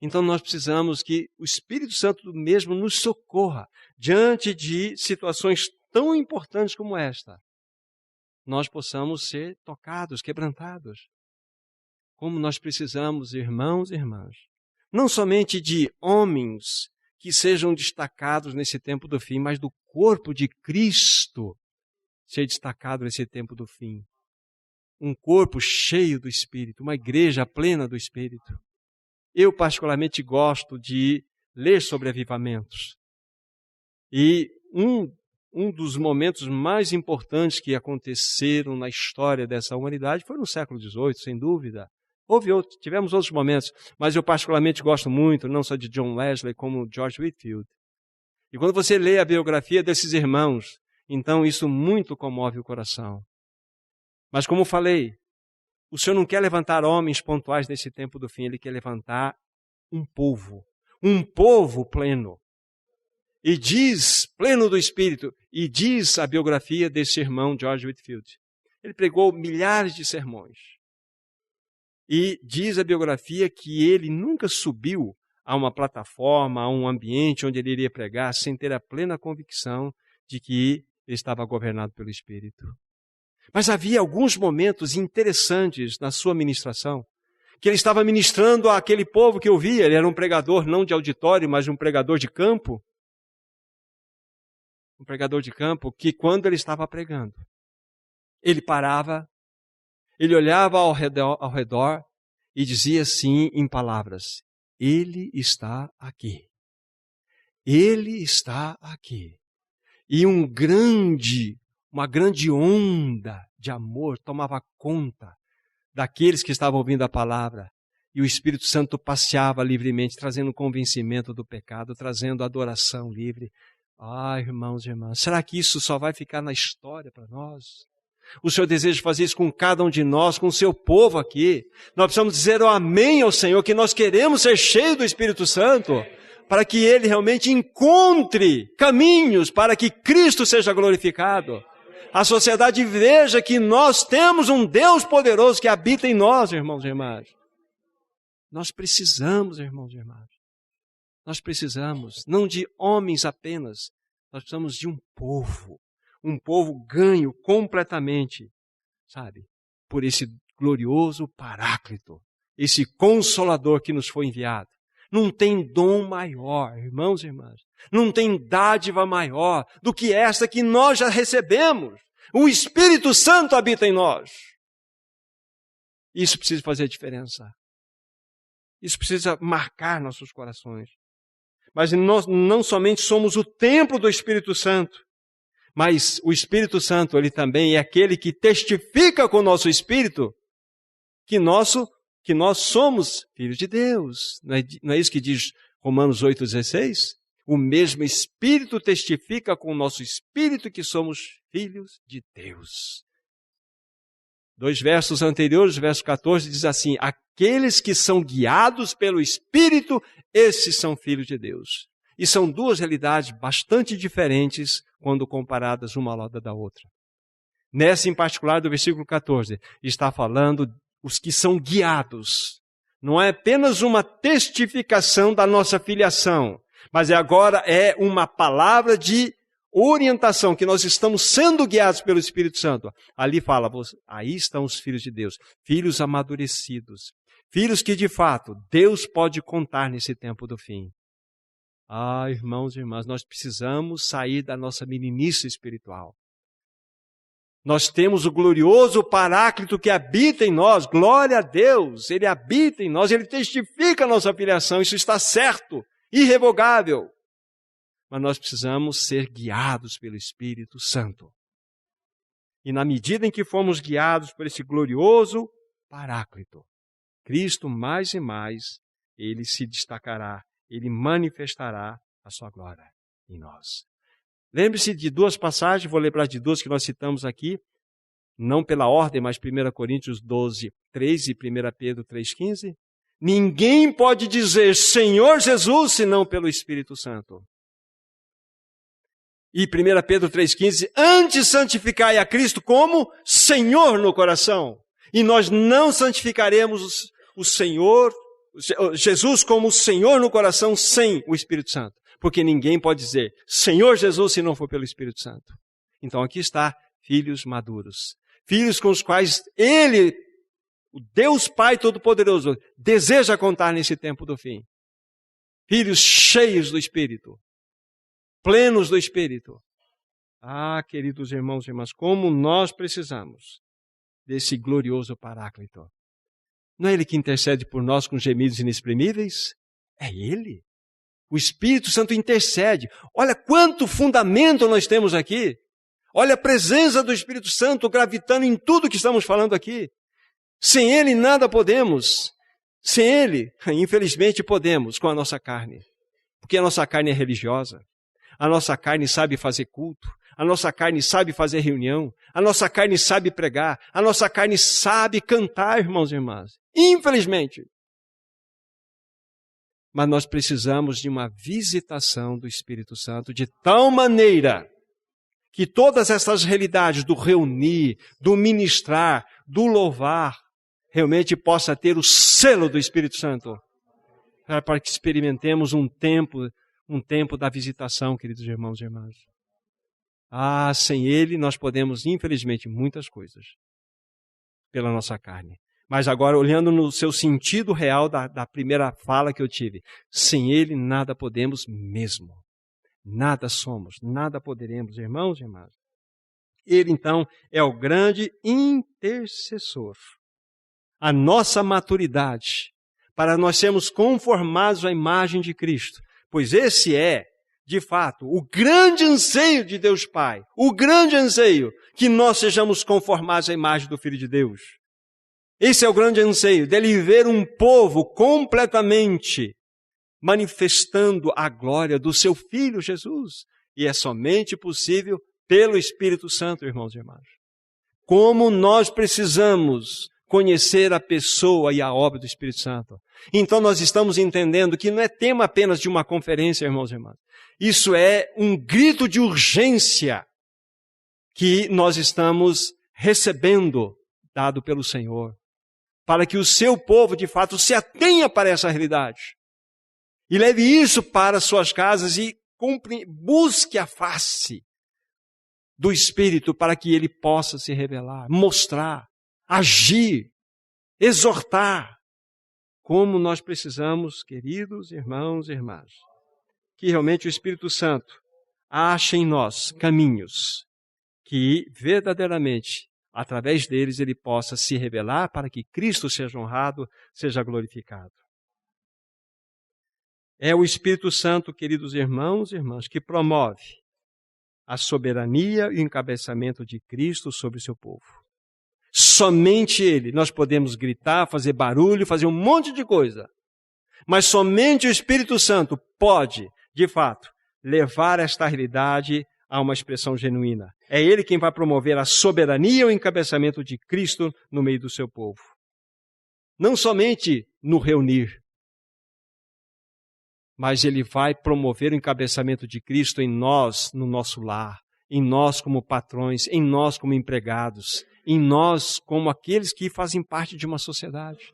Então nós precisamos que o Espírito Santo mesmo nos socorra diante de situações tão importantes como esta. Nós possamos ser tocados, quebrantados. Como nós precisamos, irmãos e irmãs, não somente de homens que sejam destacados nesse tempo do fim, mas do corpo de Cristo ser destacado nesse tempo do fim. Um corpo cheio do Espírito, uma igreja plena do Espírito. Eu particularmente gosto de ler sobre avivamentos. E um um dos momentos mais importantes que aconteceram na história dessa humanidade foi no século XVIII, sem dúvida. Tivemos outros momentos, mas eu particularmente gosto muito, não só de John Wesley, como George Whitefield. E quando você lê a biografia desses irmãos, então isso muito comove o coração. Mas como falei, o Senhor não quer levantar homens pontuais nesse tempo do fim, Ele quer levantar um povo pleno. E diz, pleno do Espírito, e diz a biografia desse irmão George Whitefield. Ele pregou milhares de sermões. E diz a biografia que ele nunca subiu a uma plataforma, a um ambiente onde ele iria pregar sem ter a plena convicção de que ele estava governado pelo Espírito. Mas havia alguns momentos interessantes na sua ministração, que ele estava ministrando àquele povo que ouvia. Ele era um pregador não de auditório, mas um pregador de campo. Um pregador de campo que, quando ele estava pregando, ele parava, ele olhava ao redor e dizia assim em palavras: Ele está aqui. Ele está aqui. E uma grande onda de amor tomava conta daqueles que estavam ouvindo a palavra. E o Espírito Santo passeava livremente, trazendo convencimento do pecado, trazendo adoração livre. Irmãos e irmãs, será que isso só vai ficar na história para nós? O Senhor deseja fazer isso com cada um de nós, com o seu povo aqui. Nós precisamos dizer o amém ao Senhor, que nós queremos ser cheios do Espírito Santo, para que Ele realmente encontre caminhos para que Cristo seja glorificado. A sociedade veja que nós temos um Deus poderoso que habita em nós, irmãos e irmãs. Nós precisamos, irmãos e irmãs. Nós precisamos, não de homens apenas, nós precisamos de um povo ganho completamente, sabe, por esse glorioso Paráclito, esse Consolador que nos foi enviado. Não tem dom maior, irmãos e irmãs, não tem dádiva maior do que esta que nós já recebemos. O Espírito Santo habita em nós. Isso precisa fazer a diferença. Isso precisa marcar nossos corações. Mas nós não somente somos o templo do Espírito Santo, mas o Espírito Santo, ele também é aquele que testifica com o nosso espírito que nós somos filhos de Deus. Não é isso que diz Romanos 8,16? O mesmo Espírito testifica com o nosso espírito que somos filhos de Deus. 2 versos anteriores, verso 14, diz assim: aqueles que são guiados pelo Espírito, esses são filhos de Deus. E são duas realidades bastante diferentes quando comparadas uma ao lado da outra. Nessa em particular do versículo 14, está falando os que são guiados. Não é apenas uma testificação da nossa filiação, mas agora é uma palavra de orientação, que nós estamos sendo guiados pelo Espírito Santo. Ali fala, aí estão os filhos de Deus, filhos amadurecidos, filhos que de fato Deus pode contar nesse tempo do fim. Irmãos e irmãs, nós precisamos sair da nossa meninice espiritual. Nós temos o glorioso Paráclito que habita em nós, glória a Deus, Ele habita em nós, Ele testifica a nossa filiação, isso está certo, irrevogável. Mas nós precisamos ser guiados pelo Espírito Santo. E na medida em que formos guiados por esse glorioso Paráclito, Cristo mais e mais, Ele se destacará, Ele manifestará a sua glória em nós. Lembre-se de duas passagens, vou lembrar de duas que nós citamos aqui, não pela ordem, mas 1 Coríntios 12, 3 e 1 Pedro 3,15. Ninguém pode dizer Senhor Jesus, senão pelo Espírito Santo. E 1 Pedro 3,15, antes santificai a Cristo como Senhor no coração. E nós não santificaremos o Senhor, Jesus como Senhor no coração sem o Espírito Santo. Porque ninguém pode dizer Senhor Jesus se não for pelo Espírito Santo. Então aqui está, filhos maduros. Filhos com os quais Ele, o Deus Pai Todo-Poderoso, deseja contar nesse tempo do fim. Filhos cheios do Espírito. Plenos do Espírito. Queridos irmãos e irmãs, como nós precisamos desse glorioso Paráclito. Não é Ele que intercede por nós com gemidos inexprimíveis? É Ele. O Espírito Santo intercede. Olha quanto fundamento nós temos aqui. Olha a presença do Espírito Santo gravitando em tudo que estamos falando aqui. Sem Ele nada podemos. Sem Ele, infelizmente, podemos com a nossa carne. Porque a nossa carne é religiosa. A nossa carne sabe fazer culto. A nossa carne sabe fazer reunião. A nossa carne sabe pregar. A nossa carne sabe cantar, irmãos e irmãs. Infelizmente. Mas nós precisamos de uma visitação do Espírito Santo de tal maneira que todas essas realidades do reunir, do ministrar, do louvar, realmente possa ter o selo do Espírito Santo. Para que experimentemos um tempo da visitação, queridos irmãos e irmãs. Sem Ele nós podemos, infelizmente, muitas coisas pela nossa carne. Mas agora, olhando no seu sentido real da primeira fala que eu tive, sem Ele nada podemos mesmo. Nada somos, nada poderemos, irmãos e irmãs. Ele, então, é o grande intercessor. A nossa maturidade, para nós sermos conformados à imagem de Cristo. Pois esse é, de fato, o grande anseio de Deus Pai. O grande anseio que nós sejamos conformados à imagem do Filho de Deus. Esse é o grande anseio, dele ver um povo completamente manifestando a glória do seu Filho Jesus. E é somente possível pelo Espírito Santo, irmãos e irmãs. Como nós precisamos conhecer a pessoa e a obra do Espírito Santo. Então nós estamos entendendo que não é tema apenas de uma conferência, irmãos e irmãs. Isso é um grito de urgência que nós estamos recebendo, dado pelo Senhor, para que o seu povo, de fato, se atenha para essa realidade. E leve isso para suas casas e busque a face do Espírito para que ele possa se revelar, mostrar, agir, exortar. Como nós precisamos, queridos irmãos e irmãs, que realmente o Espírito Santo ache em nós caminhos que verdadeiramente, através deles, ele possa se revelar para que Cristo seja honrado, seja glorificado. É o Espírito Santo, queridos irmãos e irmãs, que promove a soberania e o encabeçamento de Cristo sobre o seu povo. Somente Ele. Nós podemos gritar, fazer barulho, fazer um monte de coisa. Mas somente o Espírito Santo pode, de fato, levar esta realidade a uma expressão genuína. É Ele quem vai promover a soberania e o encabeçamento de Cristo no meio do seu povo. Não somente no reunir, mas Ele vai promover o encabeçamento de Cristo em nós, no nosso lar, em nós como patrões, em nós como empregados, em nós como aqueles que fazem parte de uma sociedade,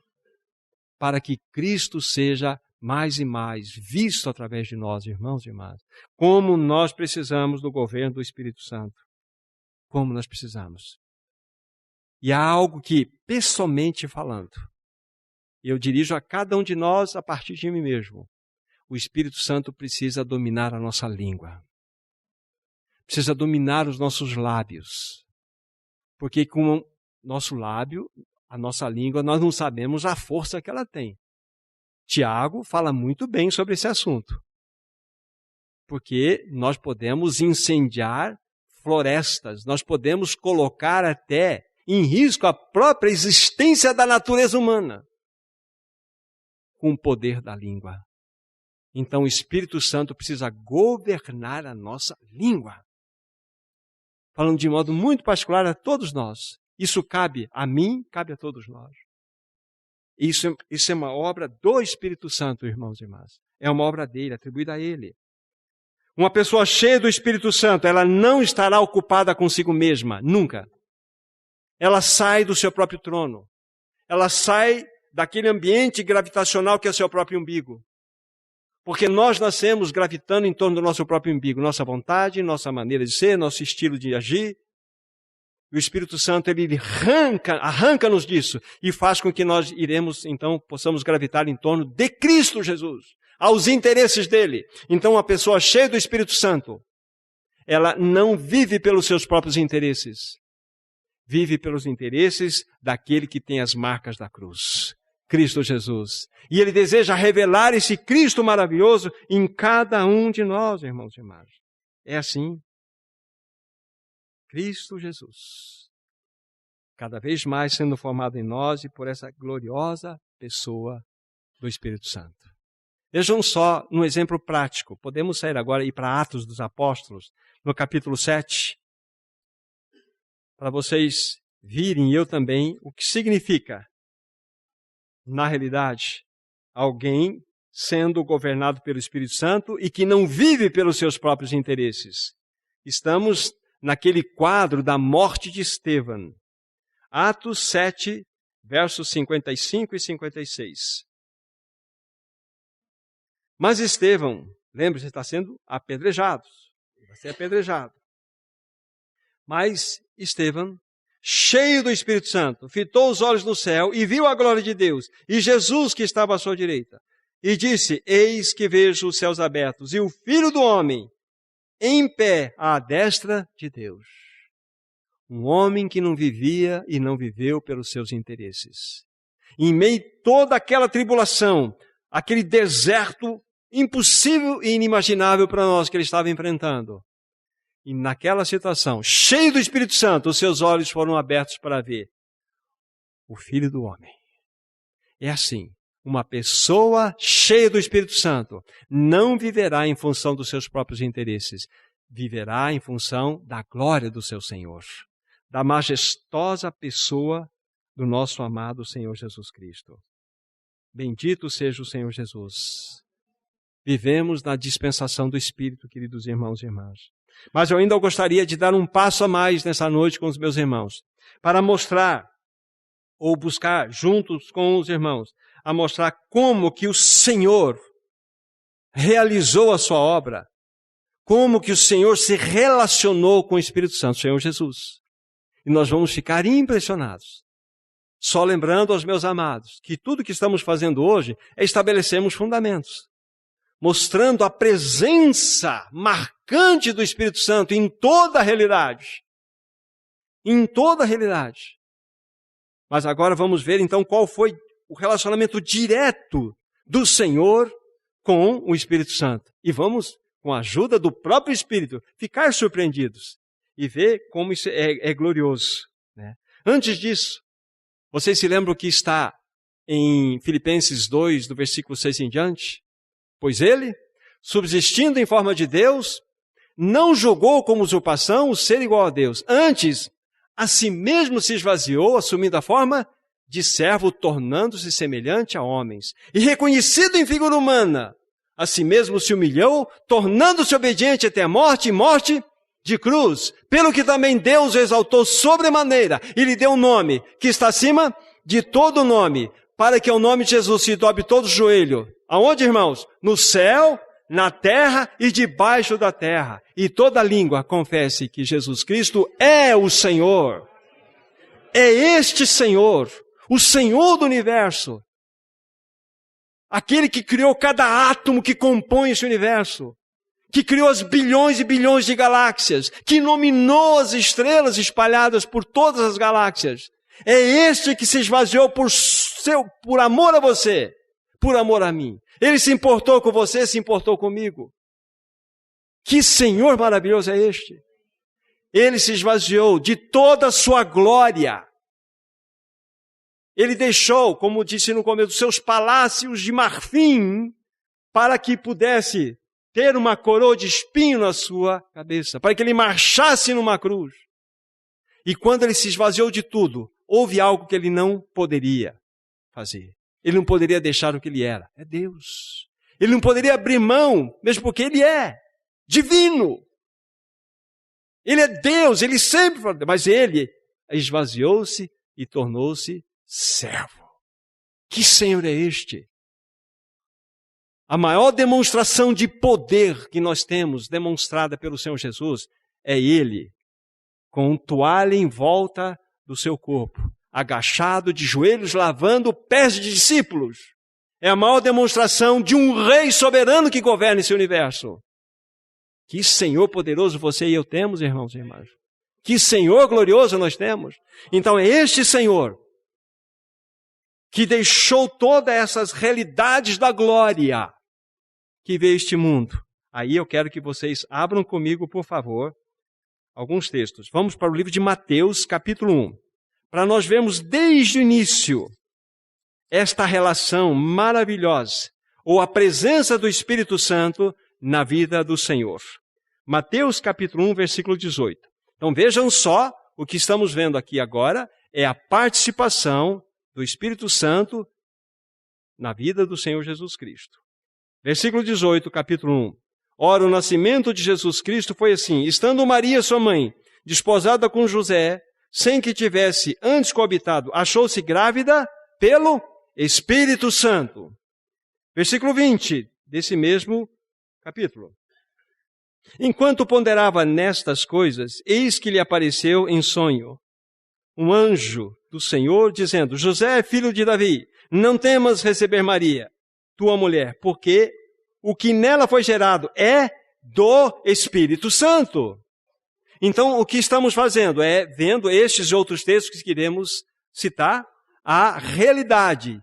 para que Cristo seja mais e mais visto através de nós, irmãos e irmãs. Como nós precisamos do governo do Espírito Santo. Como nós precisamos. E há algo que, pessoalmente falando, eu dirijo a cada um de nós a partir de mim mesmo. O Espírito Santo precisa dominar a nossa língua. Precisa dominar os nossos lábios. Porque com o nosso lábio, a nossa língua, nós não sabemos a força que ela tem. Tiago fala muito bem sobre esse assunto. Porque nós podemos incendiar florestas, nós podemos colocar até em risco a própria existência da natureza humana com o poder da língua. Então o Espírito Santo precisa governar a nossa língua. Falando de modo muito particular a todos nós. Isso cabe a mim, cabe a todos nós. Isso é uma obra do Espírito Santo, irmãos e irmãs. É uma obra dele, atribuída a ele. Uma pessoa cheia do Espírito Santo, ela não estará ocupada consigo mesma, nunca. Ela sai do seu próprio trono. Ela sai daquele ambiente gravitacional que é o seu próprio umbigo. Porque nós nascemos gravitando em torno do nosso próprio umbigo, nossa vontade, nossa maneira de ser, nosso estilo de agir. O Espírito Santo, ele arranca-nos disso e faz com que nós possamos gravitar em torno de Cristo Jesus, aos interesses dele. Então, a pessoa cheia do Espírito Santo, ela não vive pelos seus próprios interesses. Vive pelos interesses daquele que tem as marcas da cruz. Cristo Jesus. E Ele deseja revelar esse Cristo maravilhoso em cada um de nós, irmãos e irmãs. É assim. Cristo Jesus, cada vez mais sendo formado em nós e por essa gloriosa pessoa do Espírito Santo. Vejam só um exemplo prático. Podemos sair agora e ir para Atos dos Apóstolos, no capítulo 7, para vocês virem, e eu também, o que significa, na realidade, alguém sendo governado pelo Espírito Santo e que não vive pelos seus próprios interesses. Estamos naquele quadro da morte de Estevão. Atos 7, versos 55 e 56. Mas Estevão, lembre-se, está sendo apedrejado. Vai ser apedrejado. Mas Estevão, cheio do Espírito Santo, fitou os olhos no céu e viu a glória de Deus e Jesus que estava à sua direita. E disse, eis que vejo os céus abertos e o Filho do Homem em pé à destra de Deus. Um homem que não vivia e não viveu pelos seus interesses. Em meio a toda aquela tribulação, aquele deserto impossível e inimaginável para nós que ele estava enfrentando. E naquela situação, cheio do Espírito Santo, os seus olhos foram abertos para ver o Filho do Homem. É assim, uma pessoa cheia do Espírito Santo não viverá em função dos seus próprios interesses, viverá em função da glória do seu Senhor, da majestosa pessoa do nosso amado Senhor Jesus Cristo. Bendito seja o Senhor Jesus. Vivemos na dispensação do Espírito, queridos irmãos e irmãs. Mas eu ainda gostaria de dar um passo a mais nessa noite com os meus irmãos, para mostrar, ou buscar juntos com os irmãos, a mostrar como que o Senhor realizou a sua obra, como que o Senhor se relacionou com o Espírito Santo, o Senhor Jesus. E nós vamos ficar impressionados. Só lembrando aos meus amados que tudo que estamos fazendo hoje é estabelecermos fundamentos, mostrando a presença marcante do Espírito Santo em toda a realidade. Em toda a realidade. Mas agora vamos ver então qual foi o relacionamento direto do Senhor com o Espírito Santo. E vamos, com a ajuda do próprio Espírito, ficar surpreendidos e ver como isso é glorioso, né? Antes disso, vocês se lembram que está em Filipenses 2, do versículo 6 em diante? Pois ele, subsistindo em forma de Deus, não julgou como usurpação o ser igual a Deus. Antes, a si mesmo se esvaziou, assumindo a forma de servo, tornando-se semelhante a homens. E reconhecido em figura humana, a si mesmo se humilhou, tornando-se obediente até a morte, e morte de cruz. Pelo que também Deus o exaltou sobremaneira e lhe deu um nome que está acima de todo nome, para que ao nome de Jesus se dobre todo o joelho. Aonde, irmãos? No céu, na terra e debaixo da terra. E toda língua confesse que Jesus Cristo é o Senhor. É este Senhor, o Senhor do universo. Aquele que criou cada átomo que compõe esse universo. Que criou as bilhões e bilhões de galáxias. Que iluminou as estrelas espalhadas por todas as galáxias. É este que se esvaziou por amor a você, por amor a mim. Ele se importou com você, se importou comigo. Que Senhor maravilhoso é este? Ele se esvaziou de toda a sua glória. Ele deixou, como disse no começo, seus palácios de marfim, para que pudesse ter uma coroa de espinho na sua cabeça, para que ele marchasse numa cruz. E quando ele se esvaziou de tudo, houve algo que ele não poderia fazer. Ele não poderia deixar o que ele era. É Deus. Ele não poderia abrir mão, mesmo porque ele é divino. Ele é Deus, ele sempre fala, mas ele esvaziou-se e tornou-se servo. Que Senhor é este? A maior demonstração de poder que nós temos, demonstrada pelo Senhor Jesus, é Ele, com toalha em volta do seu corpo, agachado, de joelhos, lavando pés de discípulos. É a maior demonstração de um rei soberano que governa esse universo. Que Senhor poderoso você e eu temos, irmãos e irmãs. Que Senhor glorioso nós temos. Então é este Senhor que deixou todas essas realidades da glória, que veio este mundo. Aí eu quero que vocês abram comigo, por favor, alguns textos. Vamos para o livro de Mateus, capítulo 1, para nós vermos desde o início esta relação maravilhosa, ou a presença do Espírito Santo na vida do Senhor. Mateus, capítulo 1, versículo 18. Então vejam só, o que estamos vendo aqui agora é a participação do Espírito Santo na vida do Senhor Jesus Cristo. Versículo 18, capítulo 1. Ora, o nascimento de Jesus Cristo foi assim: estando Maria, sua mãe, desposada com José, sem que tivesse antes coabitado, achou-se grávida pelo Espírito Santo. Versículo 20, desse mesmo capítulo. Enquanto ponderava nestas coisas, eis que lhe apareceu em sonho um anjo do Senhor, dizendo: José, filho de Davi, não temas receber Maria, tua mulher, porque o que nela foi gerado é do Espírito Santo. Então, o que estamos fazendo é, vendo estes e outros textos que queremos citar, a realidade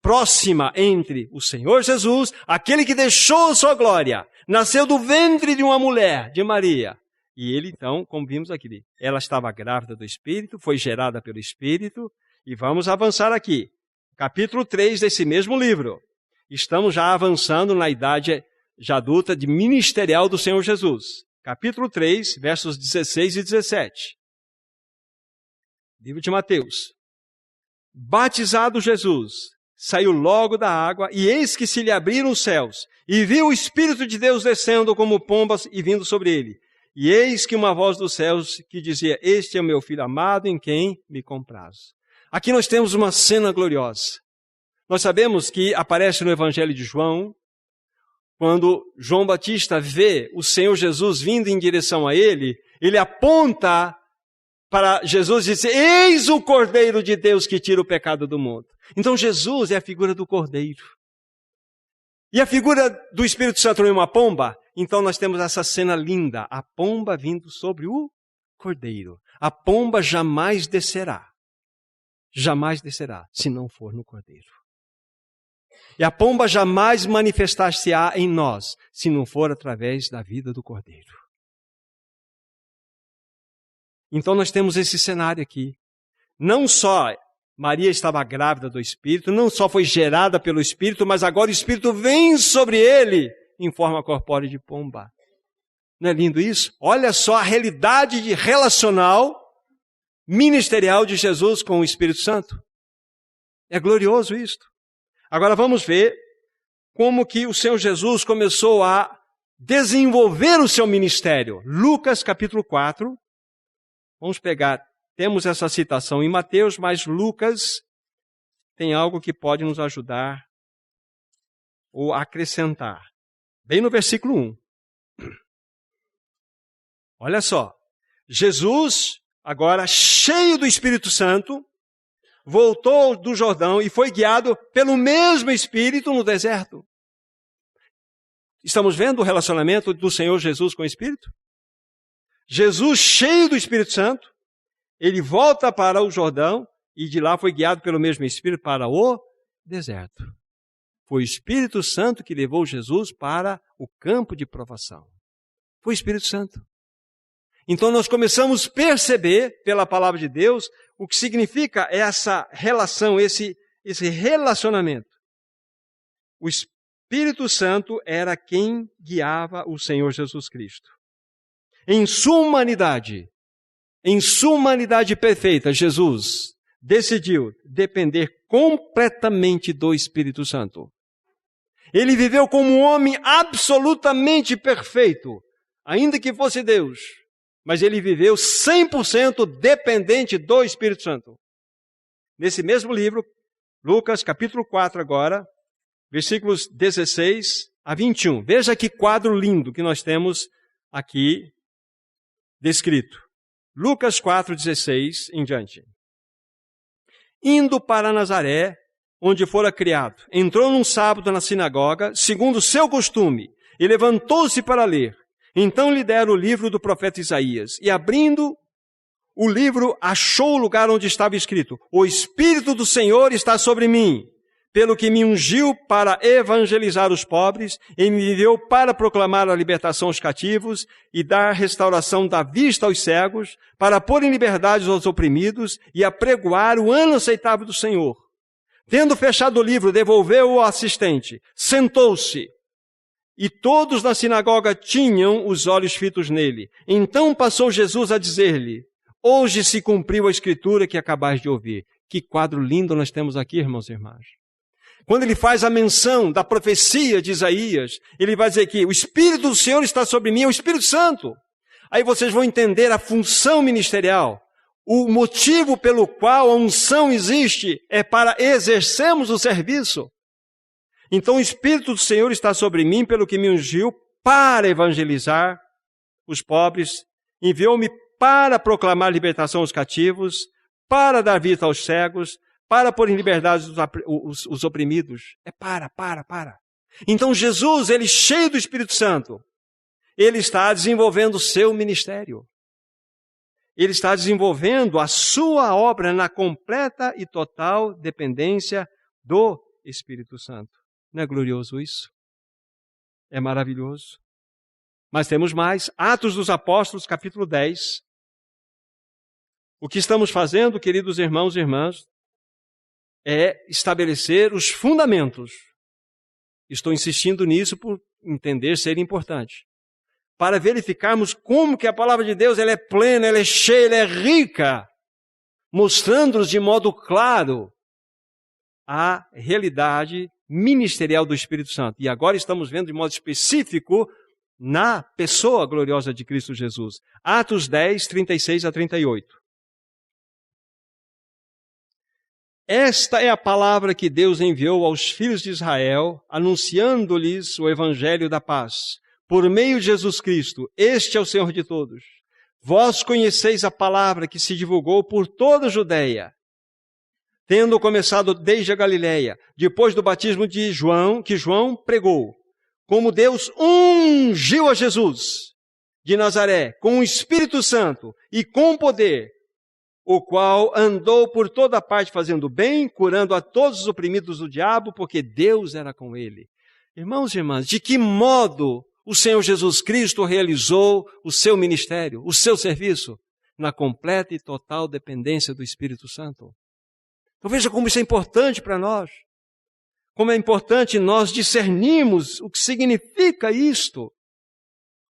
próxima entre o Senhor Jesus, aquele que deixou sua glória, nasceu do ventre de uma mulher, de Maria. E ele, então, como vimos aqui, ela estava grávida do Espírito, foi gerada pelo Espírito, e vamos avançar aqui. Capítulo 3 desse mesmo livro. Estamos já avançando na idade já adulta de ministerial do Senhor Jesus. Capítulo 3, versos 16 e 17. Livro de Mateus. Batizado Jesus, saiu logo da água, e eis que se lhe abriram os céus, e viu o Espírito de Deus descendo como pombas e vindo sobre ele. E eis que uma voz dos céus que dizia: este é o meu filho amado, em quem me comprazo. Aqui nós temos uma cena gloriosa. Nós sabemos que aparece no Evangelho de João, quando João Batista vê o Senhor Jesus vindo em direção a ele, ele aponta para Jesus e diz: eis o Cordeiro de Deus que tira o pecado do mundo. Então Jesus é a figura do Cordeiro. E a figura do Espírito Santo é uma pomba. Então nós temos essa cena linda, a pomba vindo sobre o Cordeiro. A pomba jamais descerá, se não for no Cordeiro. E a pomba jamais manifestar-se-á em nós, se não for através da vida do Cordeiro. Então nós temos esse cenário aqui. Não só Maria estava grávida do Espírito, não só foi gerada pelo Espírito, mas agora o Espírito vem sobre ele em forma corpórea de pomba. Não é lindo isso? Olha só a realidade relacional, ministerial de Jesus com o Espírito Santo. É glorioso isto. Agora vamos ver como que o Senhor Jesus começou a desenvolver o seu ministério. Lucas capítulo 4. Vamos pegar, temos essa citação em Mateus, mas Lucas tem algo que pode nos ajudar ou acrescentar. Bem no versículo 1. Olha só. Jesus, agora cheio do Espírito Santo, voltou do Jordão e foi guiado pelo mesmo Espírito no deserto. Estamos vendo o relacionamento do Senhor Jesus com o Espírito? Jesus, cheio do Espírito Santo, ele volta para o Jordão e de lá foi guiado pelo mesmo Espírito para o deserto. Foi o Espírito Santo que levou Jesus para o campo de provação. Foi o Espírito Santo. Então nós começamos a perceber, pela palavra de Deus, o que significa essa relação, esse relacionamento. O Espírito Santo era quem guiava o Senhor Jesus Cristo. Em sua humanidade perfeita, Jesus decidiu depender completamente do Espírito Santo. Ele viveu como um homem absolutamente perfeito, ainda que fosse Deus. Mas ele viveu 100% dependente do Espírito Santo. Nesse mesmo livro, Lucas capítulo 4 agora, versículos 16 a 21. Veja que quadro lindo que nós temos aqui descrito. Lucas 4:16 em diante. Indo para Nazaré, onde fora criado, entrou num sábado na sinagoga, segundo o seu costume, e levantou-se para ler. Então lhe deram o livro do profeta Isaías, e abrindo, o livro achou o lugar onde estava escrito: o Espírito do Senhor está sobre mim, pelo que me ungiu para evangelizar os pobres, e me enviou para proclamar a libertação aos cativos e dar restauração da vista aos cegos, para pôr em liberdade os oprimidos e apregoar o ano aceitável do Senhor. Tendo fechado o livro, devolveu-o ao assistente, sentou-se, e todos na sinagoga tinham os olhos fitos nele. Então passou Jesus a dizer-lhe: hoje se cumpriu a escritura que acabais de ouvir. Que quadro lindo nós temos aqui, irmãos e irmãs. Quando ele faz a menção da profecia de Isaías, ele vai dizer que o Espírito do Senhor está sobre mim, é o Espírito Santo. Aí vocês vão entender a função ministerial. O motivo pelo qual a unção existe é para exercermos o serviço. Então o Espírito do Senhor está sobre mim, pelo que me ungiu para evangelizar os pobres, enviou-me para proclamar libertação aos cativos, para dar vista aos cegos, para pôr em liberdade os oprimidos. Para. Então Jesus, ele cheio do Espírito Santo, ele está desenvolvendo o seu ministério. Ele está desenvolvendo a sua obra na completa e total dependência do Espírito Santo. Não é glorioso isso? É maravilhoso. Mas temos mais. Atos dos Apóstolos, capítulo 10. O que estamos fazendo, queridos irmãos e irmãs, é estabelecer os fundamentos. Estou insistindo nisso por entender ser importante. Para verificarmos como que a palavra de Deus ela é plena, ela é cheia, ela é rica, mostrando-nos de modo claro a realidade ministerial do Espírito Santo. E agora estamos vendo de modo específico na pessoa gloriosa de Cristo Jesus. Atos 10, 36 a 38. Esta é a palavra que Deus enviou aos filhos de Israel, anunciando-lhes o evangelho da paz. Por meio de Jesus Cristo, este é o Senhor de todos. Vós conheceis a palavra que se divulgou por toda a Judeia, tendo começado desde a Galileia, depois do batismo de João, que João pregou, como Deus ungiu a Jesus de Nazaré com o Espírito Santo e com poder, o qual andou por toda parte fazendo bem, curando a todos os oprimidos do diabo, porque Deus era com ele. Irmãos e irmãs, de que modo o Senhor Jesus Cristo realizou o seu ministério, o seu serviço? Na completa e total dependência do Espírito Santo. Então veja como isso é importante para nós. Como é importante nós discernirmos o que significa isto.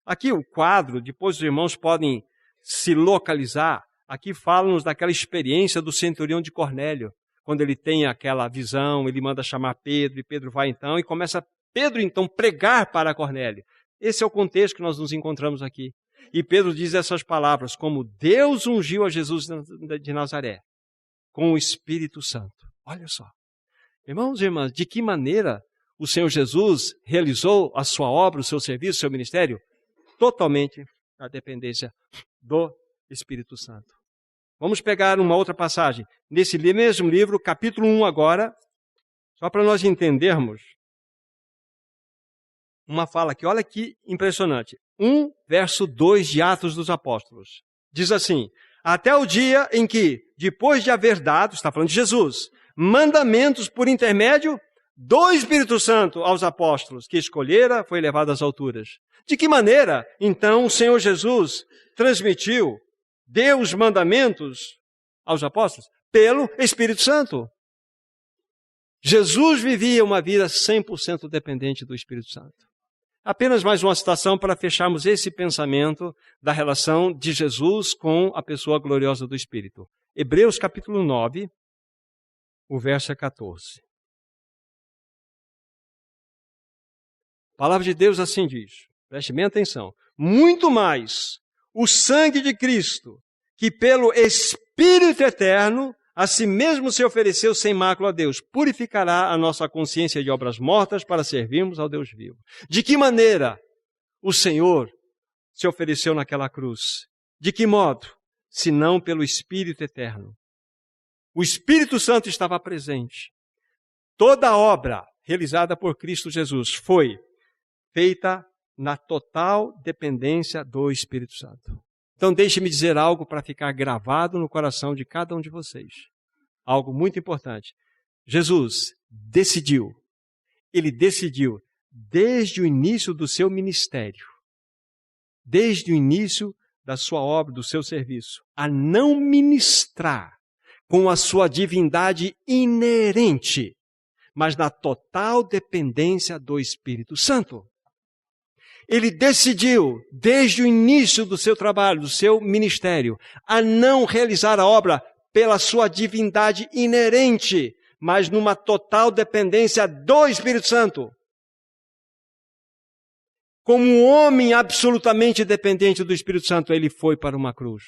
Aqui o quadro, depois os irmãos podem se localizar. Aqui fala-nos daquela experiência do centurião de Cornélio. Quando ele tem aquela visão, ele manda chamar Pedro, e Pedro vai então, e começa Pedro então pregar para Cornélio. Esse é o contexto que nós nos encontramos aqui. E Pedro diz essas palavras, como Deus ungiu a Jesus de Nazaré, com o Espírito Santo. Olha só. Irmãos e irmãs, de que maneira o Senhor Jesus realizou a sua obra, o seu serviço, o seu ministério? Totalmente na dependência do Espírito Santo. Vamos pegar uma outra passagem. Nesse mesmo livro, capítulo 1 agora, só para nós entendermos uma fala aqui, olha que impressionante. 1, verso 2 de Atos dos Apóstolos. Diz assim: até o dia em que, depois de haver dado, está falando de Jesus, mandamentos por intermédio do Espírito Santo aos apóstolos, que escolhera, foi levado às alturas. De que maneira, então, o Senhor Jesus transmitiu, deu os mandamentos aos apóstolos? Pelo Espírito Santo. Jesus vivia uma vida 100% dependente do Espírito Santo. Apenas mais uma citação para fecharmos esse pensamento da relação de Jesus com a pessoa gloriosa do Espírito. Hebreus capítulo 9, o verso é 14. A palavra de Deus assim diz, preste bem atenção, muito mais o sangue de Cristo, que pelo Espírito eterno, a si mesmo se ofereceu sem mácula a Deus, purificará a nossa consciência de obras mortas para servirmos ao Deus vivo. De que maneira o Senhor se ofereceu naquela cruz? De que modo? Senão pelo Espírito eterno. O Espírito Santo estava presente. Toda a obra realizada por Cristo Jesus foi feita na total dependência do Espírito Santo. Então deixe-me dizer algo para ficar gravado no coração de cada um de vocês. Algo muito importante. Jesus decidiu, ele decidiu desde o início do seu ministério, desde o início da sua obra, do seu serviço, a não ministrar com a sua divindade inerente, mas na total dependência do Espírito Santo. Ele decidiu, desde o início do seu trabalho, do seu ministério, a não realizar a obra pela sua divindade inerente, mas numa total dependência do Espírito Santo. Como um homem absolutamente dependente do Espírito Santo, ele foi para uma cruz.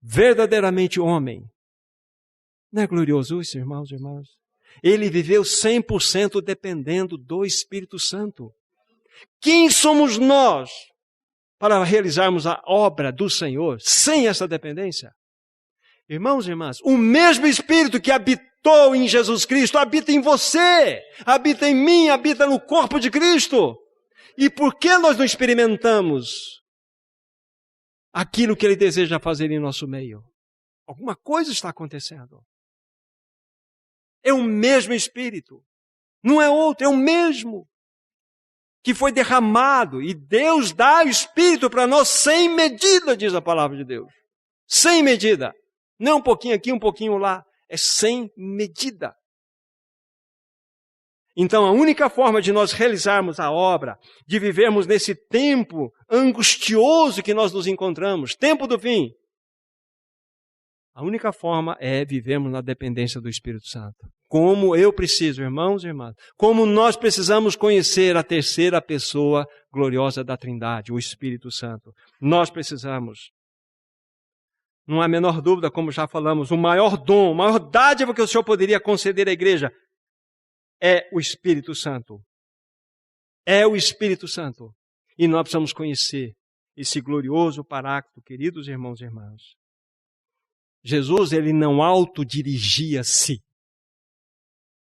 Verdadeiramente homem. Não é glorioso isso, irmãos e irmãs? Ele viveu 100% dependendo do Espírito Santo. Quem somos nós para realizarmos a obra do Senhor sem essa dependência? Irmãos e irmãs, o mesmo Espírito que habitou em Jesus Cristo habita em você, habita em mim, habita no corpo de Cristo. E por que nós não experimentamos aquilo que Ele deseja fazer em nosso meio? Alguma coisa está acontecendo. É o mesmo Espírito, não é outro, é o mesmo que foi derramado. E Deus dá o Espírito para nós sem medida, diz a palavra de Deus. Sem medida. Não um pouquinho aqui, um pouquinho lá. É sem medida. Então, a única forma de nós realizarmos a obra, de vivermos nesse tempo angustioso que nós nos encontramos, tempo do fim, a única forma é vivermos na dependência do Espírito Santo. Como eu preciso, irmãos e irmãs, como nós precisamos conhecer a terceira pessoa gloriosa da Trindade, o Espírito Santo. Nós precisamos. Não há a menor dúvida, como já falamos, o maior dom, a maior dádiva que o Senhor poderia conceder à igreja é o Espírito Santo. É o Espírito Santo. E nós precisamos conhecer esse glorioso Paráclito, queridos irmãos e irmãs. Jesus, ele não autodirigia-se.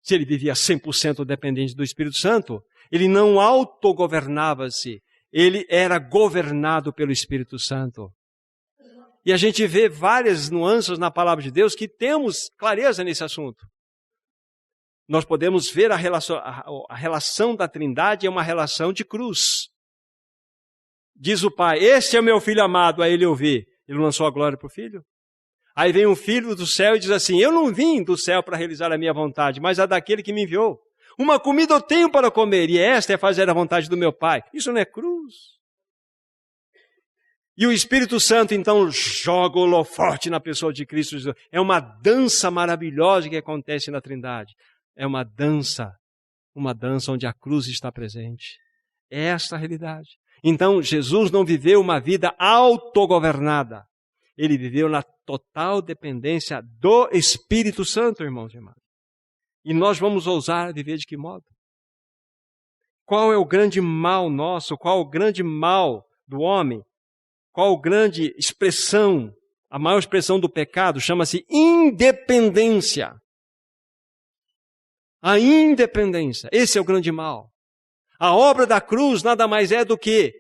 Se ele vivia 100% dependente do Espírito Santo, ele não autogovernava-se. Ele era governado pelo Espírito Santo. E a gente vê várias nuances na palavra de Deus que temos clareza nesse assunto. Nós podemos ver a relação da Trindade é uma relação de cruz. Diz o Pai, este é o meu Filho amado, a ele eu vi. Ele lançou a glória para o Filho. Aí vem um filho do céu e diz assim, eu não vim do céu para realizar a minha vontade, mas a daquele que me enviou. Uma comida eu tenho para comer, e esta é fazer a vontade do meu Pai. Isso não é cruz? E o Espírito Santo, então, joga o holofote na pessoa de Cristo. É uma dança maravilhosa que acontece na Trindade. É uma dança onde a cruz está presente. É esta a realidade. Então, Jesus não viveu uma vida autogovernada. Ele viveu na total dependência do Espírito Santo, irmãos e irmãs. E nós vamos ousar viver de que modo? Qual é o grande mal nosso? Qual o grande mal do homem? Qual a grande expressão, a maior expressão do pecado? Chama-se independência. A independência. Esse é o grande mal. A obra da cruz nada mais é do que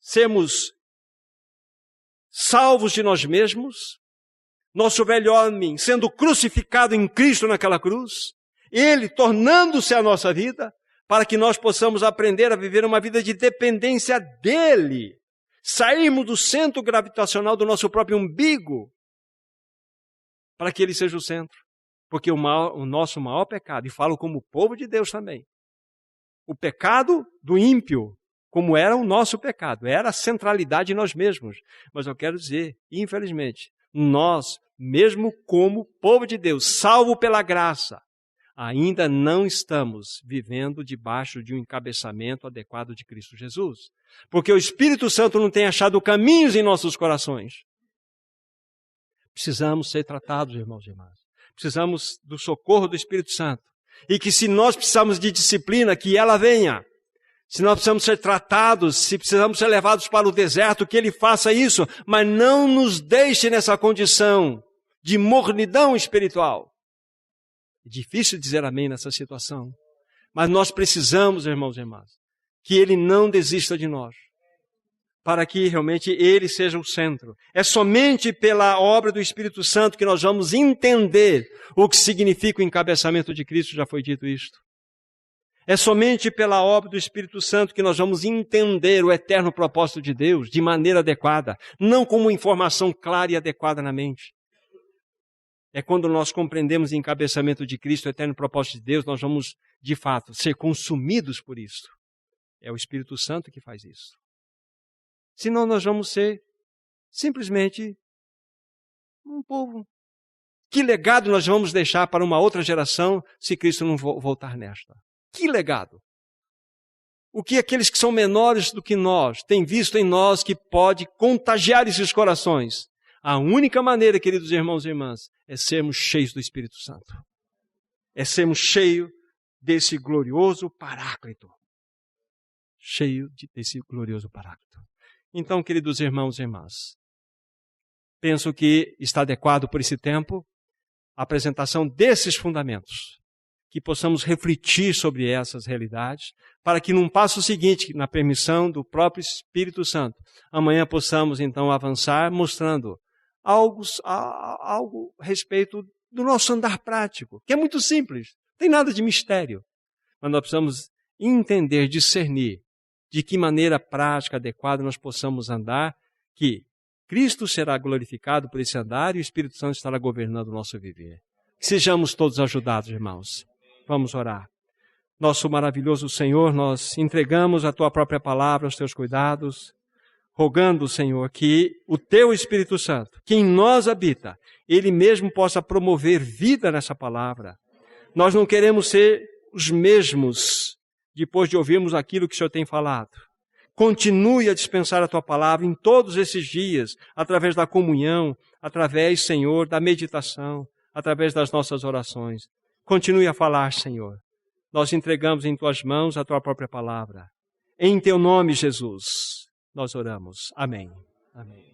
sermos salvos de nós mesmos, nosso velho homem sendo crucificado em Cristo naquela cruz, Ele tornando-se a nossa vida, para que nós possamos aprender a viver uma vida de dependência dEle. Sairmos do centro gravitacional do nosso próprio umbigo, para que Ele seja o centro. Porque o nosso maior pecado, e falo como povo de Deus também, o pecado do ímpio, como era o nosso pecado, era a centralidade em nós mesmos. Mas eu quero dizer, infelizmente, nós, mesmo como povo de Deus, salvo pela graça, ainda não estamos vivendo debaixo de um encabeçamento adequado de Cristo Jesus. Porque o Espírito Santo não tem achado caminhos em nossos corações. Precisamos ser tratados, irmãos e irmãs. Precisamos do socorro do Espírito Santo. E que se nós precisamos de disciplina, que ela venha. Se nós precisamos ser tratados, se precisamos ser levados para o deserto, que Ele faça isso. Mas não nos deixe nessa condição de mornidão espiritual. É difícil dizer amém nessa situação. Mas nós precisamos, irmãos e irmãs, que Ele não desista de nós. para que realmente Ele seja o centro. É somente pela obra do Espírito Santo que nós vamos entender o que significa o encabeçamento de Cristo, já foi dito isto. É somente pela obra do Espírito Santo que nós vamos entender o eterno propósito de Deus de maneira adequada, não como informação clara e adequada na mente. É quando nós compreendemos o encabeçamento de Cristo, o eterno propósito de Deus, nós vamos, de fato, ser consumidos por isso. É o Espírito Santo que faz isso. Senão nós vamos ser simplesmente um povo. Que legado nós vamos deixar para uma outra geração se Cristo não voltar nesta? Que legado? O que aqueles que são menores do que nós têm visto em nós que pode contagiar esses corações? A única maneira, queridos irmãos e irmãs, é sermos cheios do Espírito Santo. É sermos cheios desse glorioso Paráclito. Cheio desse glorioso Paráclito. Então, queridos irmãos e irmãs, penso que está adequado por esse tempo a apresentação desses fundamentos, que possamos refletir sobre essas realidades, para que num passo seguinte, na permissão do próprio Espírito Santo, amanhã possamos então avançar mostrando algo a respeito do nosso andar prático, que é muito simples, não tem nada de mistério, mas nós precisamos entender, discernir de que maneira prática, adequada nós possamos andar, que Cristo será glorificado por esse andar e o Espírito Santo estará governando o nosso viver. Que sejamos todos ajudados, irmãos. Vamos orar. Nosso maravilhoso Senhor, nós entregamos a Tua própria palavra aos Teus cuidados, rogando, Senhor, que o Teu Espírito Santo, que em nós habita, Ele mesmo possa promover vida nessa palavra. Nós não queremos ser os mesmos depois de ouvirmos aquilo que o Senhor tem falado. Continue a dispensar a Tua palavra em todos esses dias, através da comunhão, através, Senhor, da meditação, através das nossas orações. Continue a falar, Senhor. Nós entregamos em Tuas mãos a Tua própria palavra. Em Teu nome, Jesus, nós oramos. Amém. Amém.